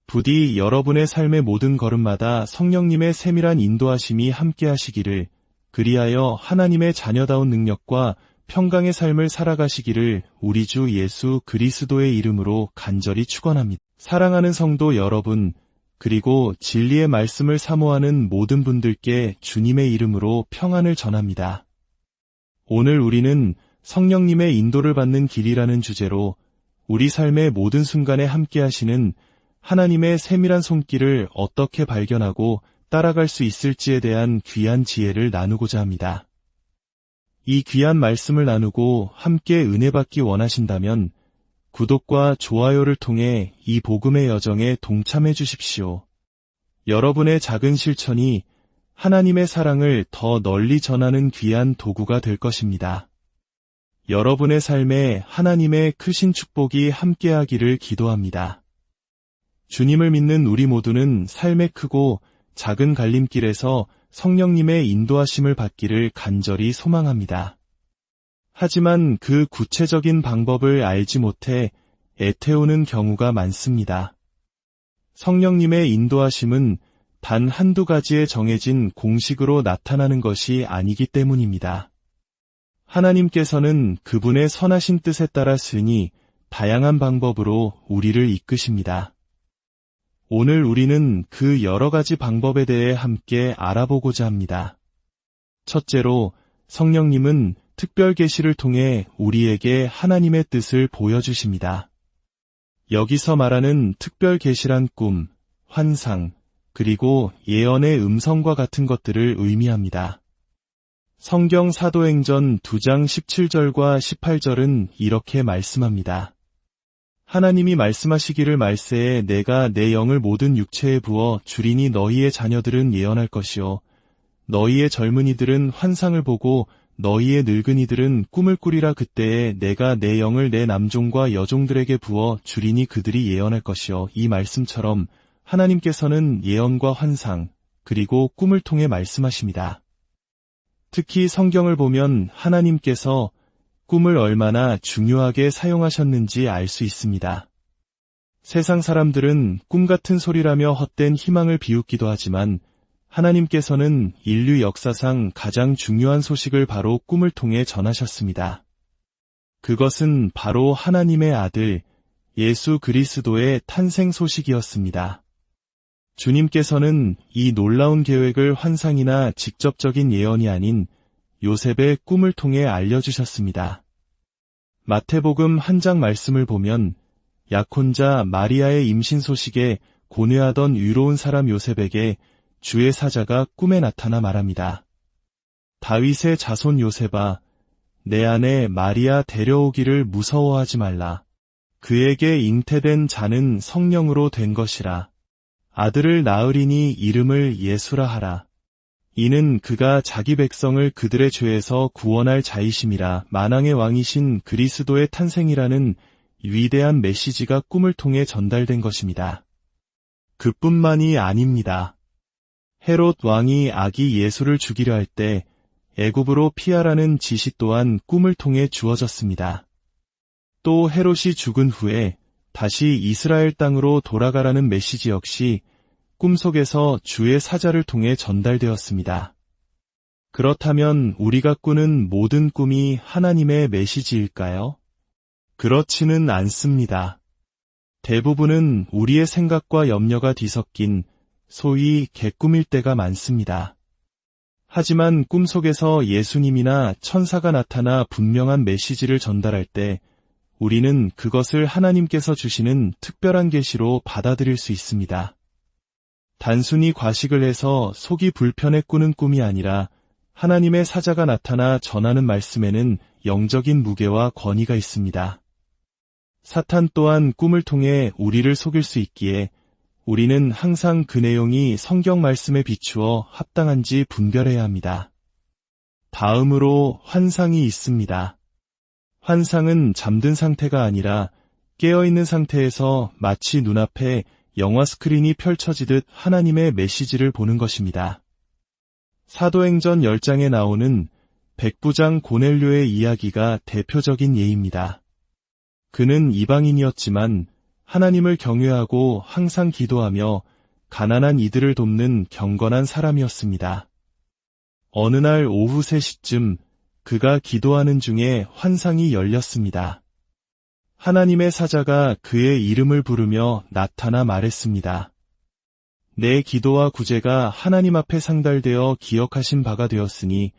부디 여러분의 삶의 모든 걸음마다 성령님의 세밀한 인도하심이 함께 하시기를, 그리하여 하나님의 자녀다운 능력과 평강의 삶을 살아가시기를 우리 주 예수 그리스도의 이름으로 간절히 축원합니다. 사랑하는 성도 여러분, 그리고 진리의 말씀을 사모하는 모든 분들께 주님의 이름으로 평안을 전합니다. 오늘 우리는 성령님의 인도를 받는 길이라는 주제로 우리 삶의 모든 순간에 함께 하시는 하나님의 세밀한 손길을 어떻게 발견하고 따라갈 수 있을지에 대한 귀한 지혜를 나누고자 합니다. 이 귀한 말씀을 나누고 함께 은혜 받기 원하신다면 구독과 좋아요를 통해 이 복음의 여정에 동참해 주십시오. 여러분의 작은 실천이 하나님의 사랑을 더 널리 전하는 귀한 도구가 될 것입니다. 여러분의 삶에 하나님의 크신 축복이 함께하기를 기도합니다. 주님을 믿는 우리 모두는 삶의 크고 작은 갈림길에서 성령님의 인도하심을 받기를 간절히 소망합니다. 하지만 그 구체적인 방법을 알지 못해 애태우는 경우가 많습니다. 성령님의 인도하심은 단 한두 가지의 정해진 공식으로 나타나는 것이 아니기 때문입니다. 하나님께서는 그분의 선하신 뜻에 따라 쓰니 다양한 방법으로 우리를 이끄십니다. 오늘 우리는 그 여러 가지 방법에 대해 함께 알아보고자 합니다. 첫째로, 성령님은 특별 계시를 통해 우리에게 하나님의 뜻을 보여주십니다. 여기서 말하는 특별 계시란 꿈, 환상, 그리고 예언의 음성과 같은 것들을 의미합니다. 성경 사도행전 2장 17절과 18절은 이렇게 말씀합니다. 하나님이 말씀하시기를 말세에 내가 내 영을 모든 육체에 부어 주리니 너희의 자녀들은 예언할 것이요 너희의 젊은이들은 환상을 보고 너희의 늙은이들은 꿈을 꾸리라. 그때에 내가 내 영을 내 남종과 여종들에게 부어 주리니 그들이 예언할 것이요. 이 말씀처럼 하나님께서는 예언과 환상, 그리고 꿈을 통해 말씀하십니다. 특히 성경을 보면 하나님께서 꿈을 얼마나 중요하게 사용하셨는지 알 수 있습니다. 세상 사람들은 꿈 같은 소리라며 헛된 희망을 비웃기도 하지만 하나님께서는 인류 역사상 가장 중요한 소식을 바로 꿈을 통해 전하셨습니다. 그것은 바로 하나님의 아들 예수 그리스도의 탄생 소식이었습니다. 주님께서는 이 놀라운 계획을 환상이나 직접적인 예언이 아닌 요셉의 꿈을 통해 알려주셨습니다. 마태복음 한 장 말씀을 보면 약혼자 마리아의 임신 소식에 고뇌하던 의로운 사람 요셉에게 주의 사자가 꿈에 나타나 말합니다. 다윗의 자손 요셉아, 내 아내 마리아 데려오기를 무서워하지 말라. 그에게 잉태된 자는 성령으로 된 것이라. 아들을 낳으리니 이름을 예수라 하라. 이는 그가 자기 백성을 그들의 죄에서 구원할 자이심이라. 만왕의 왕이신 그리스도의 탄생이라는 위대한 메시지가 꿈을 통해 전달된 것입니다. 그뿐만이 아닙니다. 헤롯 왕이 아기 예수를 죽이려 할 때 애굽으로 피하라는 지시 또한 꿈을 통해 주어졌습니다. 또 헤롯이 죽은 후에 다시 이스라엘 땅으로 돌아가라는 메시지 역시 꿈속에서 주의 사자를 통해 전달되었습니다. 그렇다면 우리가 꾸는 모든 꿈이 하나님의 메시지일까요? 그렇지는 않습니다. 대부분은 우리의 생각과 염려가 뒤섞인 소위 개꿈일 때가 많습니다. 하지만 꿈속에서 예수님이나 천사가 나타나 분명한 메시지를 전달할 때 우리는 그것을 하나님께서 주시는 특별한 계시로 받아들일 수 있습니다. 단순히 과식을 해서 속이 불편해 꾸는 꿈이 아니라 하나님의 사자가 나타나 전하는 말씀에는 영적인 무게와 권위가 있습니다. 사탄 또한 꿈을 통해 우리를 속일 수 있기에 우리는 항상 그 내용이 성경 말씀에 비추어 합당한지 분별해야 합니다. 다음으로 환상이 있습니다. 환상은 잠든 상태가 아니라 깨어있는 상태에서 마치 눈앞에 영화 스크린이 펼쳐지듯 하나님의 메시지를 보는 것입니다. 사도행전 10장에 나오는 백부장 고넬료의 이야기가 대표적인 예입니다. 그는 이방인이었지만 하나님을 경외하고 항상 기도하며 가난한 이들을 돕는 경건한 사람이었습니다. 어느 날 오후 3시쯤 그가 기도하는 중에 환상이 열렸습니다. 하나님의 사자가 그의 이름을 부르며 나타나 말했습니다. 내 기도와 구제가 하나님 앞에 상달되어 기억하신 바가 되었으니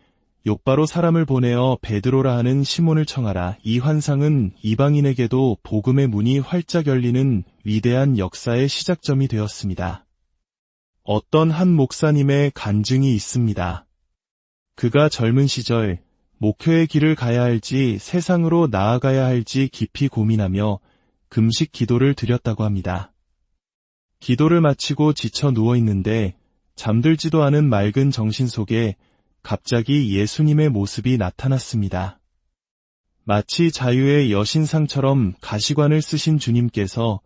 욥바로 사람을 보내어 베드로라 하는 시몬을 청하라. 이 환상은 이방인에게도 복음의 문이 활짝 열리는 위대한 역사의 시작점이 되었습니다. 어떤 한 목사님의 간증이 있습니다. 그가 젊은 시절 목회의 길을 가야 할지 세상으로 나아가야 할지 깊이 고민하며 금식 기도를 드렸다고 합니다. 기도를 마치고 지쳐 누워 있는데 잠들지도 않은 맑은 정신 속에 갑자기 예수님의 모습이 나타났습니다. 마치 자유의 여신상처럼 가시관을 쓰신 주님께서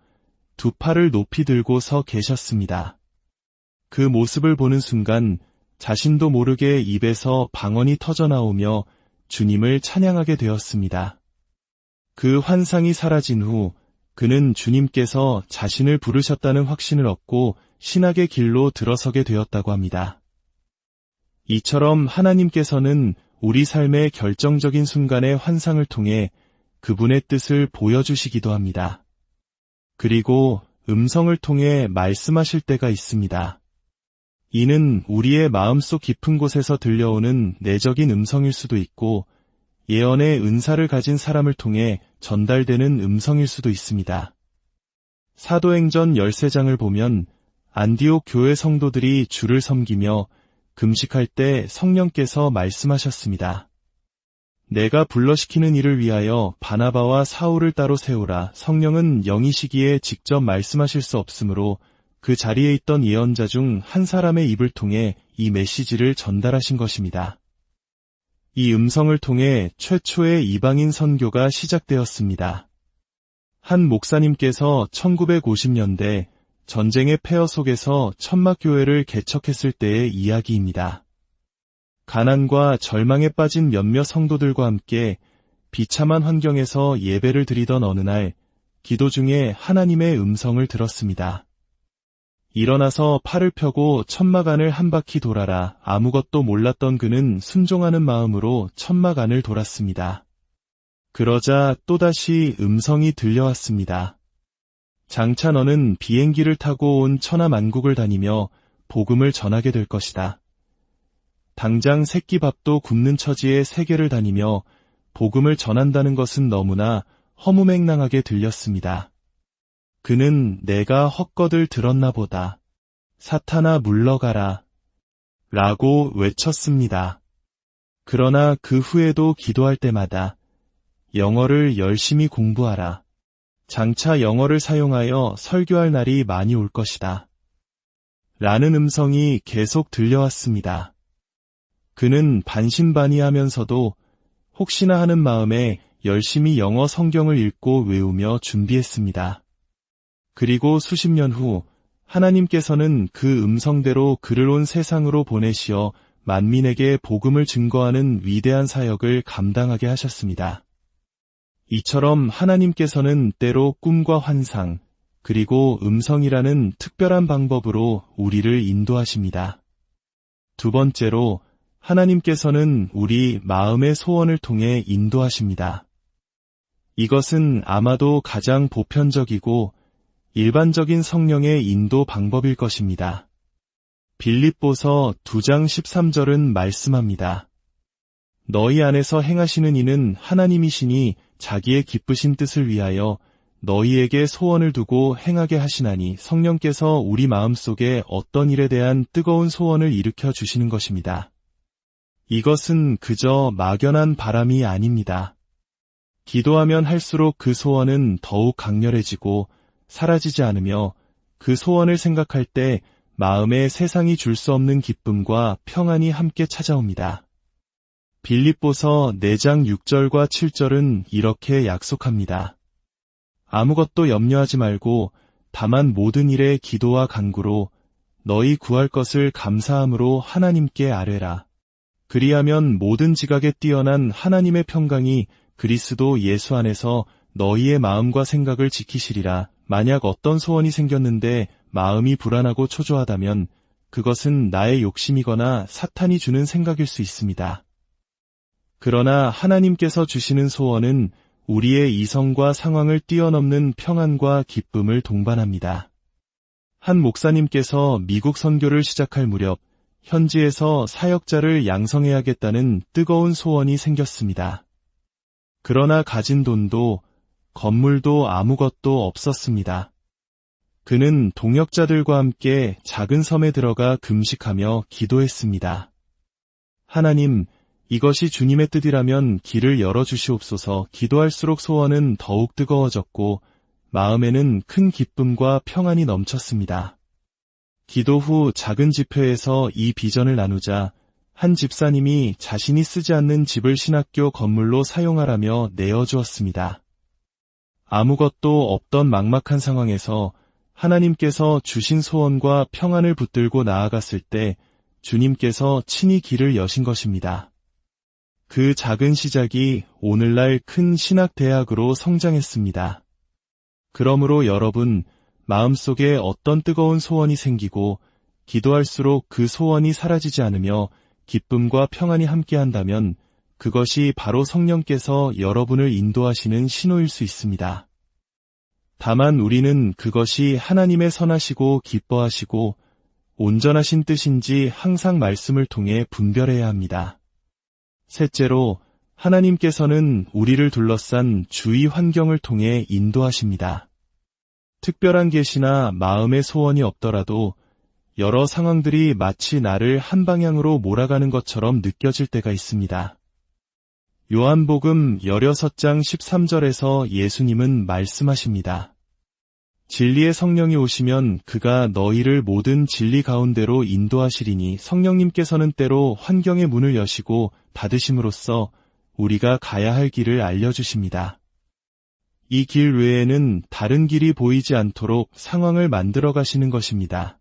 두 팔을 높이 들고 서 계셨습니다. 그 모습을 보는 순간 자신도 모르게 입에서 방언이 터져나오며 주님을 찬양하게 되었습니다. 그 환상이 사라진 후 그는 주님께서 자신을 부르셨다는 확신을 얻고 신학의 길로 들어서게 되었다고 합니다. 이처럼 하나님께서는 우리 삶의 결정적인 순간의 환상을 통해 그분의 뜻을 보여주시기도 합니다. 그리고 음성을 통해 말씀하실 때가 있습니다. 이는 우리의 마음속 깊은 곳에서 들려오는 내적인 음성일 수도 있고 예언의 은사를 가진 사람을 통해 전달되는 음성일 수도 있습니다. 사도행전 13장을 보면 안디옥 교회 성도들이 주를 섬기며 금식할 때 성령께서 말씀하셨습니다. 내가 불러시키는 일을 위하여 바나바와 사울을 따로 세우라. 성령은 영이시기에 직접 말씀하실 수 없으므로 그 자리에 있던 예언자 중 한 사람의 입을 통해 이 메시지를 전달하신 것입니다. 이 음성을 통해 최초의 이방인 선교가 시작되었습니다. 한 목사님께서 1950년대 전쟁의 폐허 속에서 천막교회를 개척했을 때의 이야기입니다. 가난과 절망에 빠진 몇몇 성도들과 함께 비참한 환경에서 예배를 드리던 어느 날 기도 중에 하나님의 음성을 들었습니다. 일어나서 팔을 펴고 천막 안을 한 바퀴 돌아라. 아무것도 몰랐던 그는 순종하는 마음으로 천막 안을 돌았습니다. 그러자 또다시 음성이 들려왔습니다. 장차 너는 비행기를 타고 온 천하만국을 다니며 복음을 전하게 될 것이다. 당장 새끼밥도 굶는 처지의 세계를 다니며 복음을 전한다는 것은 너무나 허무맹랑하게 들렸습니다. 그는 내가 헛것을 들었나 보다. 사탄아 물러가라. 라고 외쳤습니다. 그러나 그 후에도 기도할 때마다 영어를 열심히 공부하라. 장차 영어를 사용하여 설교할 날이 많이 올 것이다. 라는 음성이 계속 들려왔습니다. 그는 반신반의하면서도 혹시나 하는 마음에 열심히 영어 성경을 읽고 외우며 준비했습니다. 그리고 수십 년 후 하나님께서는 그 음성대로 그를 온 세상으로 보내시어 만민에게 복음을 증거하는 위대한 사역을 감당하게 하셨습니다. 이처럼 하나님께서는 때로 꿈과 환상, 그리고 음성이라는 특별한 방법으로 우리를 인도하십니다. 두 번째로 하나님께서는 우리 마음의 소원을 통해 인도하십니다. 이것은 아마도 가장 보편적이고 일반적인 성령의 인도 방법일 것입니다. 빌립보서 2장 13절은 말씀합니다. 너희 안에서 행하시는 이는 하나님이시니 자기의 기쁘신 뜻을 위하여 너희에게 소원을 두고 행하게 하시나니 성령께서 우리 마음속에 어떤 일에 대한 뜨거운 소원을 일으켜 주시는 것입니다. 이것은 그저 막연한 바람이 아닙니다. 기도하면 할수록 그 소원은 더욱 강렬해지고 사라지지 않으며 그 소원을 생각할 때 마음에 세상이 줄 수 없는 기쁨과 평안이 함께 찾아옵니다. 빌립보서 4장 6절과 7절은 이렇게 약속합니다. 아무것도 염려하지 말고 다만 모든 일에 기도와 간구로 너희 구할 것을 감사함으로 하나님께 아뢰라. 그리하면 모든 지각에 뛰어난 하나님의 평강이 그리스도 예수 안에서 너희의 마음과 생각을 지키시리라. 만약 어떤 소원이 생겼는데 마음이 불안하고 초조하다면 그것은 나의 욕심이거나 사탄이 주는 생각일 수 있습니다. 그러나 하나님께서 주시는 소원은 우리의 이성과 상황을 뛰어넘는 평안과 기쁨을 동반합니다. 한 목사님께서 미국 선교를 시작할 무렵 현지에서 사역자를 양성해야겠다는 뜨거운 소원이 생겼습니다. 그러나 가진 돈도 건물도 아무것도 없었습니다. 그는 동역자들과 함께 작은 섬에 들어가 금식하며 기도했습니다. 하나님, 이것이 주님의 뜻이라면 길을 열어주시옵소서. 기도할수록 소원은 더욱 뜨거워졌고 마음에는 큰 기쁨과 평안이 넘쳤습니다. 기도 후 작은 집회에서 이 비전을 나누자 한 집사님이 자신이 쓰지 않는 집을 신학교 건물로 사용하라며 내어주었습니다. 아무것도 없던 막막한 상황에서 하나님께서 주신 소원과 평안을 붙들고 나아갔을 때 주님께서 친히 길을 여신 것입니다. 그 작은 시작이 오늘날 큰 신학대학으로 성장했습니다. 그러므로 여러분, 마음속에 어떤 뜨거운 소원이 생기고 기도할수록 그 소원이 사라지지 않으며 기쁨과 평안이 함께한다면 그것이 바로 성령께서 여러분을 인도하시는 신호일 수 있습니다. 다만 우리는 그것이 하나님의 선하시고 기뻐하시고 온전하신 뜻인지 항상 말씀을 통해 분별해야 합니다. 셋째로, 하나님께서는 우리를 둘러싼 주위 환경을 통해 인도하십니다. 특별한 계시나 마음의 소원이 없더라도 여러 상황들이 마치 나를 한 방향으로 몰아가는 것처럼 느껴질 때가 있습니다. 요한복음 16장 13절에서 예수님은 말씀하십니다. 진리의 성령이 오시면 그가 너희를 모든 진리 가운데로 인도하시리니 성령님께서는 때로 환경의 문을 여시고 닫으심으로써 우리가 가야 할 길을 알려주십니다. 이 길 외에는 다른 길이 보이지 않도록 상황을 만들어 가시는 것입니다.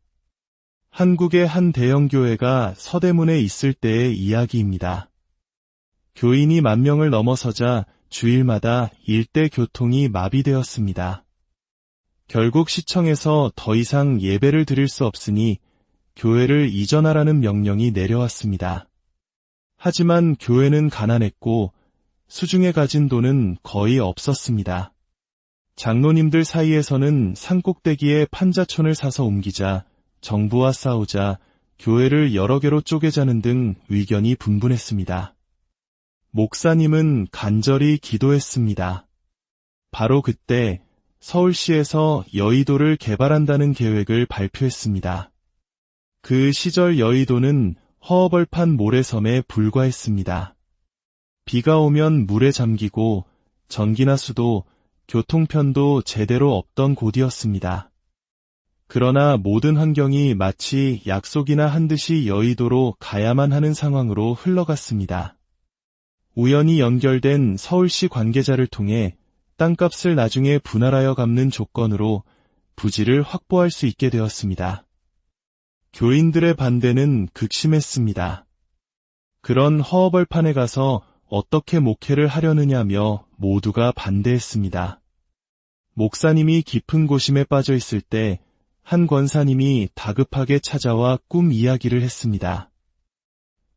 한국의 한 대형교회가 서대문에 있을 때의 이야기입니다. 교인이 10,000명을 넘어서자 주일마다 일대 교통이 마비되었습니다. 결국 시청에서 더 이상 예배를 드릴 수 없으니 교회를 이전하라는 명령이 내려왔습니다. 하지만 교회는 가난했고 수중에 가진 돈은 거의 없었습니다. 장로님들 사이에서는 산꼭대기에 판자촌을 사서 옮기자, 정부와 싸우자, 교회를 여러 개로 쪼개자는 등 의견이 분분했습니다. 목사님은 간절히 기도했습니다. 바로 그때 서울시에서 여의도를 개발한다는 계획을 발표했습니다. 그 시절 여의도는 허허벌판 모래섬에 불과했습니다. 비가 오면 물에 잠기고 전기나 수도, 교통편도 제대로 없던 곳이었습니다. 그러나 모든 환경이 마치 약속이나 한 듯이 여의도로 가야만 하는 상황으로 흘러갔습니다. 우연히 연결된 서울시 관계자를 통해 땅값을 나중에 분할하여 갚는 조건으로 부지를 확보할 수 있게 되었습니다. 교인들의 반대는 극심했습니다. 그런 허허벌판에 가서 어떻게 목회를 하려느냐며 모두가 반대했습니다. 목사님이 깊은 고심에 빠져 있을 때 한 권사님이 다급하게 찾아와 꿈 이야기를 했습니다.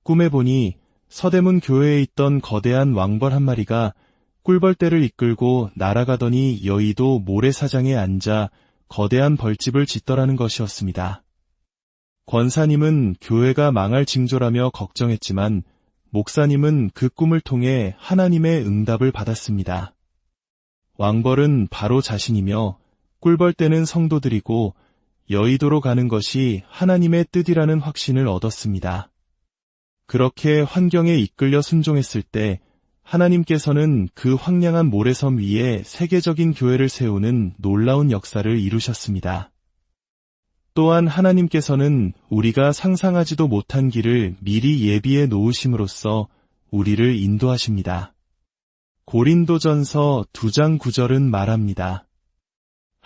꿈에 보니 서대문 교회에 있던 거대한 왕벌 한 마리가 꿀벌떼를 이끌고 날아가더니 여의도 모래사장에 앉아 거대한 벌집을 짓더라는 것이었습니다. 권사님은 교회가 망할 징조라며 걱정했지만 목사님은 그 꿈을 통해 하나님의 응답을 받았습니다. 왕벌은 바로 자신이며 꿀벌떼는 성도들이고 여의도로 가는 것이 하나님의 뜻이라는 확신을 얻었습니다. 그렇게 환경에 이끌려 순종했을 때 하나님께서는 그 황량한 모래섬 위에 세계적인 교회를 세우는 놀라운 역사를 이루셨습니다. 또한 하나님께서는 우리가 상상하지도 못한 길을 미리 예비해 놓으심으로써 우리를 인도하십니다. 고린도전서 2장 9절은 말합니다.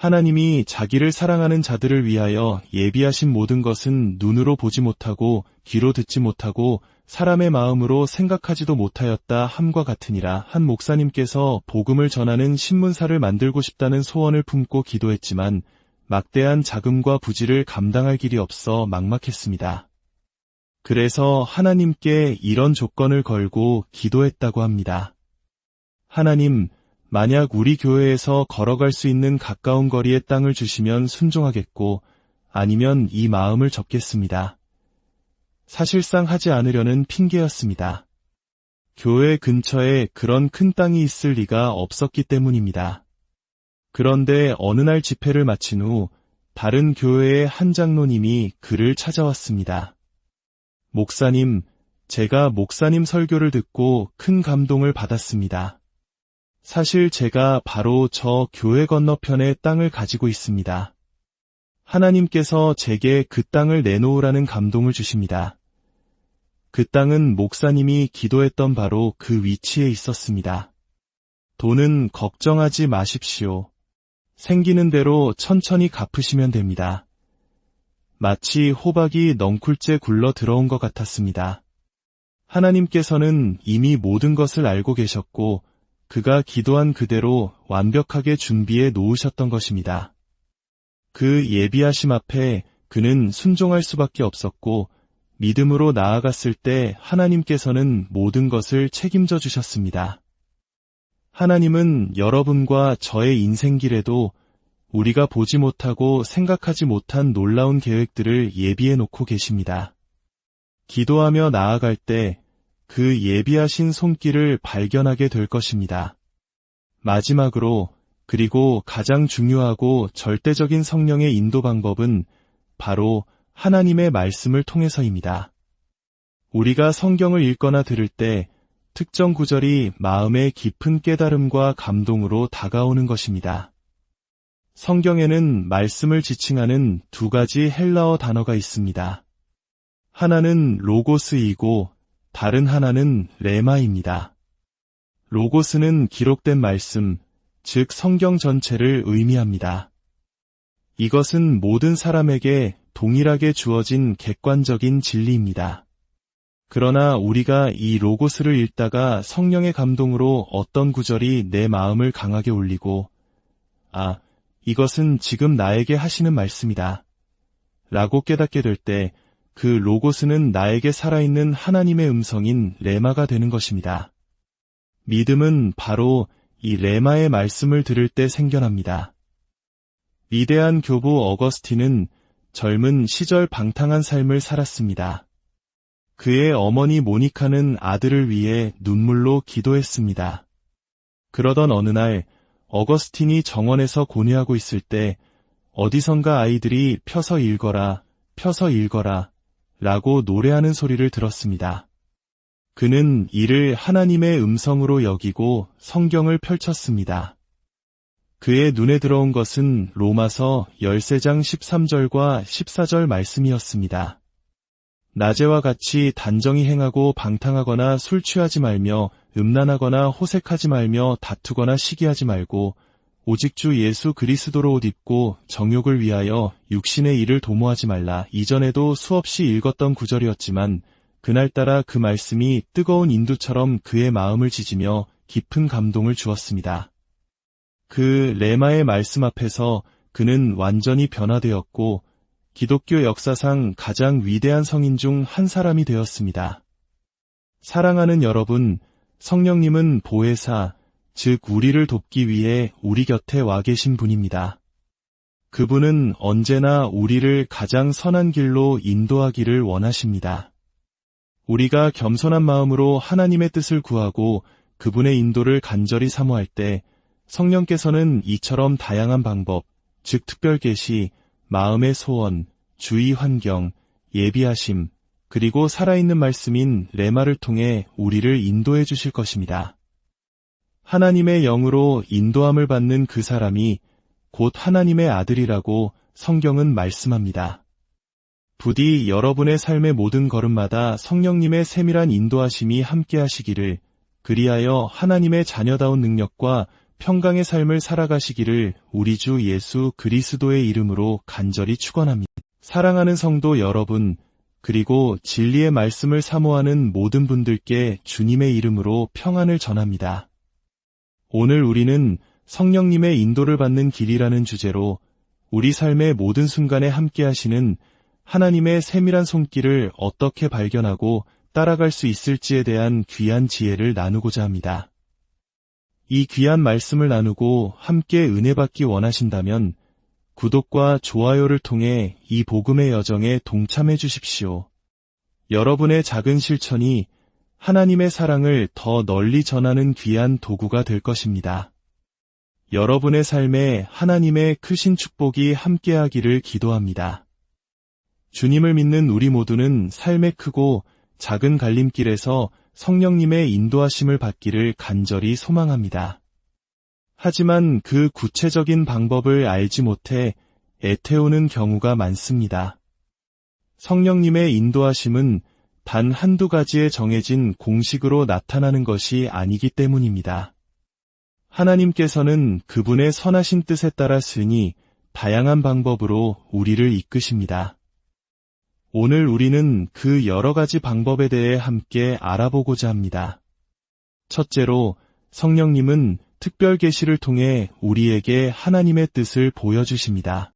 하나님이 자기를 사랑하는 자들을 위하여 예비하신 모든 것은 눈으로 보지 못하고 귀로 듣지 못하고 사람의 마음으로 생각하지도 못하였다 함과 같으니라. 한 목사님께서 복음을 전하는 신문사를 만들고 싶다는 소원을 품고 기도했지만 막대한 자금과 부지를 감당할 길이 없어 막막했습니다. 그래서 하나님께 이런 조건을 걸고 기도했다고 합니다. 하나님, 만약 우리 교회에서 걸어갈 수 있는 가까운 거리의 땅을 주시면 순종하겠고 아니면 이 마음을 접겠습니다. 사실상 하지 않으려는 핑계였습니다. 교회 근처에 그런 큰 땅이 있을 리가 없었기 때문입니다. 그런데 어느 날 집회를 마친 후 다른 교회의 한 장로님이 그를 찾아왔습니다. 목사님, 제가 목사님 설교를 듣고 큰 감동을 받았습니다. 사실 제가 바로 저 교회 건너편에 땅을 가지고 있습니다. 하나님께서 제게 그 땅을 내놓으라는 감동을 주십니다. 그 땅은 목사님이 기도했던 바로 그 위치에 있었습니다. 돈은 걱정하지 마십시오. 생기는 대로 천천히 갚으시면 됩니다. 마치 호박이 넝쿨째 굴러 들어온 것 같았습니다. 하나님께서는 이미 모든 것을 알고 계셨고 그가 기도한 그대로 완벽하게 준비해 놓으셨던 것입니다. 그 예비하심 앞에 그는 순종할 수밖에 없었고 믿음으로 나아갔을 때 하나님께서는 모든 것을 책임져 주셨습니다. 하나님은 여러분과 저의 인생길에도 우리가 보지 못하고 생각하지 못한 놀라운 계획들을 예비해 놓고 계십니다. 기도하며 나아갈 때 그 예비하신 손길을 발견하게 될 것입니다. 마지막으로 그리고 가장 중요하고 절대적인 성령의 인도 방법은 바로 하나님의 말씀을 통해서입니다. 우리가 성경을 읽거나 들을 때 특정 구절이 마음의 깊은 깨달음과 감동으로 다가오는 것입니다. 성경에는 말씀을 지칭하는 두 가지 헬라어 단어가 있습니다. 하나는 로고스이고 다른 하나는 레마입니다. 로고스는 기록된 말씀, 즉 성경 전체를 의미합니다. 이것은 모든 사람에게 동일하게 주어진 객관적인 진리입니다. 그러나 우리가 이 로고스를 읽다가 성령의 감동으로 어떤 구절이 내 마음을 강하게 울리고 이것은 지금 나에게 하시는 말씀이다 라고 깨닫게 될 때 그 로고스는 나에게 살아있는 하나님의 음성인 레마가 되는 것입니다. 믿음은 바로 이 레마의 말씀을 들을 때 생겨납니다. 위대한 교부 어거스틴은 젊은 시절 방탕한 삶을 살았습니다. 그의 어머니 모니카는 아들을 위해 눈물로 기도했습니다. 그러던 어느 날 어거스틴이 정원에서 고뇌하고 있을 때 어디선가 아이들이 펴서 읽어라, 펴서 읽어라 라고 노래하는 소리를 들었습니다. 그는 이를 하나님의 음성으로 여기고 성경을 펼쳤습니다. 그의 눈에 들어온 것은 로마서 13장 13절과 14절 말씀이었습니다. 낮에와 같이 단정히 행하고 방탕하거나 술 취하지 말며 음란하거나 호색하지 말며 다투거나 시기하지 말고 오직 주 예수 그리스도로 옷 입고 정욕을 위하여 육신의 일을 도모하지 말라. 이전에도 수없이 읽었던 구절이었지만 그날따라 그 말씀이 뜨거운 인두처럼 그의 마음을 지지며 깊은 감동을 주었습니다. 그 레마의 말씀 앞에서 그는 완전히 변화되었고 기독교 역사상 가장 위대한 성인 중 한 사람이 되었습니다. 사랑하는 여러분, 성령님은 보혜사, 즉 우리를 돕기 위해 우리 곁에 와 계신 분입니다. 그분은 언제나 우리를 가장 선한 길로 인도하기를 원하십니다. 우리가 겸손한 마음으로 하나님의 뜻을 구하고 그분의 인도를 간절히 사모할 때 성령께서는 이처럼 다양한 방법, 즉 특별계시, 마음의 소원, 주의 환경, 예비하심, 그리고 살아있는 말씀인 레마를 통해 우리를 인도해 주실 것입니다. 하나님의 영으로 인도함을 받는 그 사람이 곧 하나님의 아들이라고 성경은 말씀합니다. 부디 여러분의 삶의 모든 걸음마다 성령님의 세밀한 인도하심이 함께 하시기를, 그리하여 하나님의 자녀다운 능력과 평강의 삶을 살아가시기를 우리 주 예수 그리스도의 이름으로 간절히 축원합니다. 사랑하는 성도 여러분, 그리고 진리의 말씀을 사모하는 모든 분들께 주님의 이름으로 평안을 전합니다. 오늘 우리는 성령님의 인도를 받는 길이라는 주제로 우리 삶의 모든 순간에 함께 하시는 하나님의 세밀한 손길을 어떻게 발견하고 따라갈 수 있을지에 대한 귀한 지혜를 나누고자 합니다. 이 귀한 말씀을 나누고 함께 은혜 받기 원하신다면 구독과 좋아요를 통해 이 복음의 여정에 동참해 주십시오. 여러분의 작은 실천이 하나님의 사랑을 더 널리 전하는 귀한 도구가 될 것입니다. 여러분의 삶에 하나님의 크신 축복이 함께하기를 기도합니다. 주님을 믿는 우리 모두는 삶의 크고 작은 갈림길에서 성령님의 인도하심을 받기를 간절히 소망합니다. 하지만 그 구체적인 방법을 알지 못해 애태우는 경우가 많습니다. 성령님의 인도하심은 단 한두 가지에 정해진 공식으로 나타나는 것이 아니기 때문입니다. 하나님께서는 그분의 선하신 뜻에 따라 쓰니 다양한 방법으로 우리를 이끄십니다. 오늘 우리는 그 여러 가지 방법에 대해 함께 알아보고자 합니다. 첫째로, 성령님은 특별 계시를 통해 우리에게 하나님의 뜻을 보여주십니다.